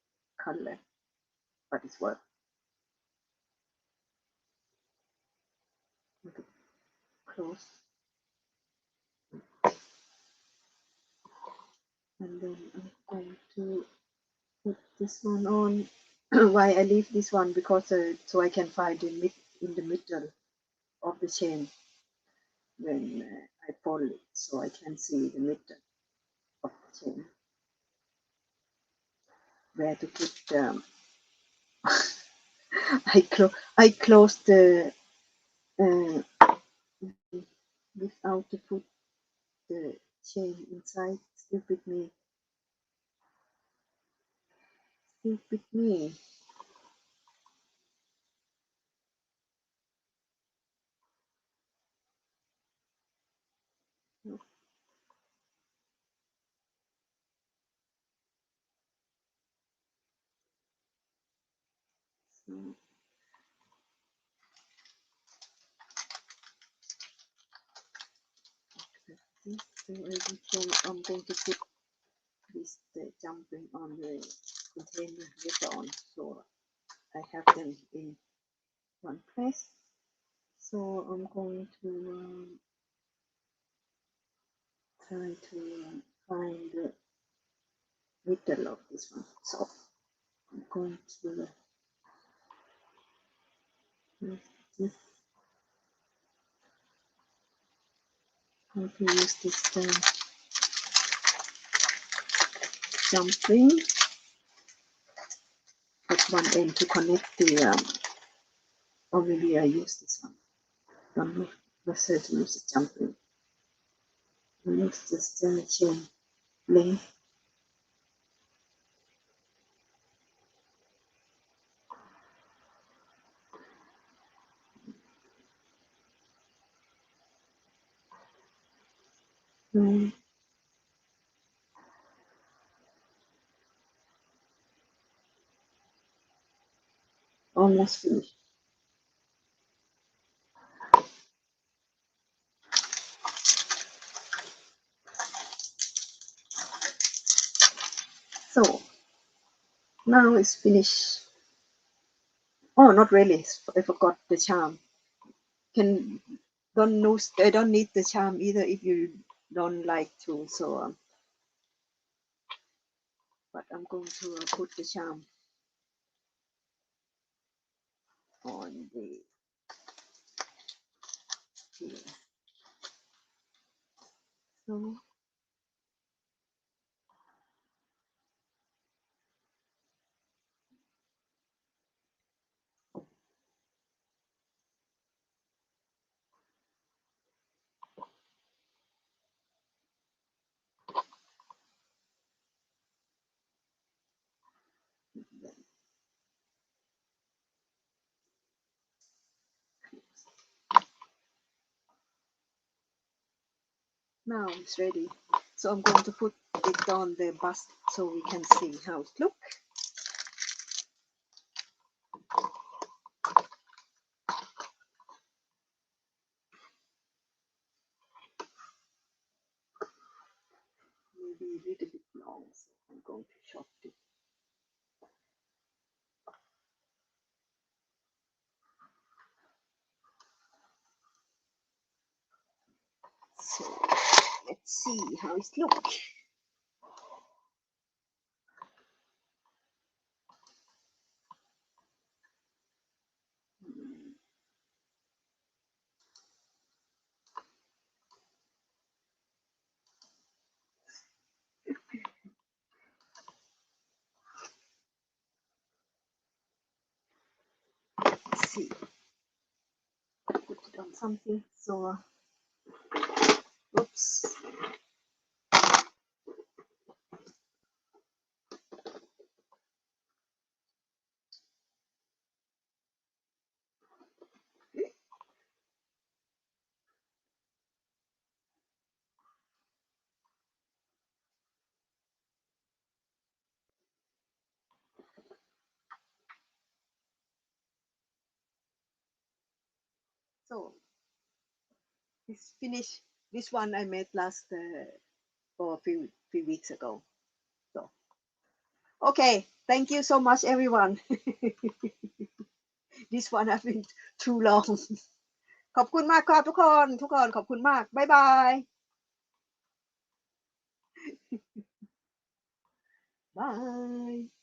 color, but it's worth. Close. And then I'm going to put this one on. Why I leave this one? Because so I can find in the middle of the chain when I pull it, so I can see the middle of the chain. where to put I closed the without to put the chain inside. Stupid me. Stupid me. So, I'm going to put this jumping on the container later on, so I have them in one place. So I'm going to try to find the middle of this one. So I'm going to use this. How to use this jumping. Put one end to connect the. Or maybe I use this one. Don't know. Let's say to use the jumping. I use this chain link. Almost finished. So now it's finished. Oh, not really. I forgot the charm. I don't need the charm either if you don't like to. So, but I'm going to put the charm on the here. So now it's ready. So I'm going to put it on the bust so we can see how it looks. Maybe a little bit long, so I'm going to chop it. So let's see how it looks. Let's see. Put it on something. So, oops. So it's finished. This one I made last or a few weeks ago. So okay, thank you so much, everyone. This one has been too long. ขอบคุณมากครับทุกคนขอบคุณมากบ๊ายบายบาย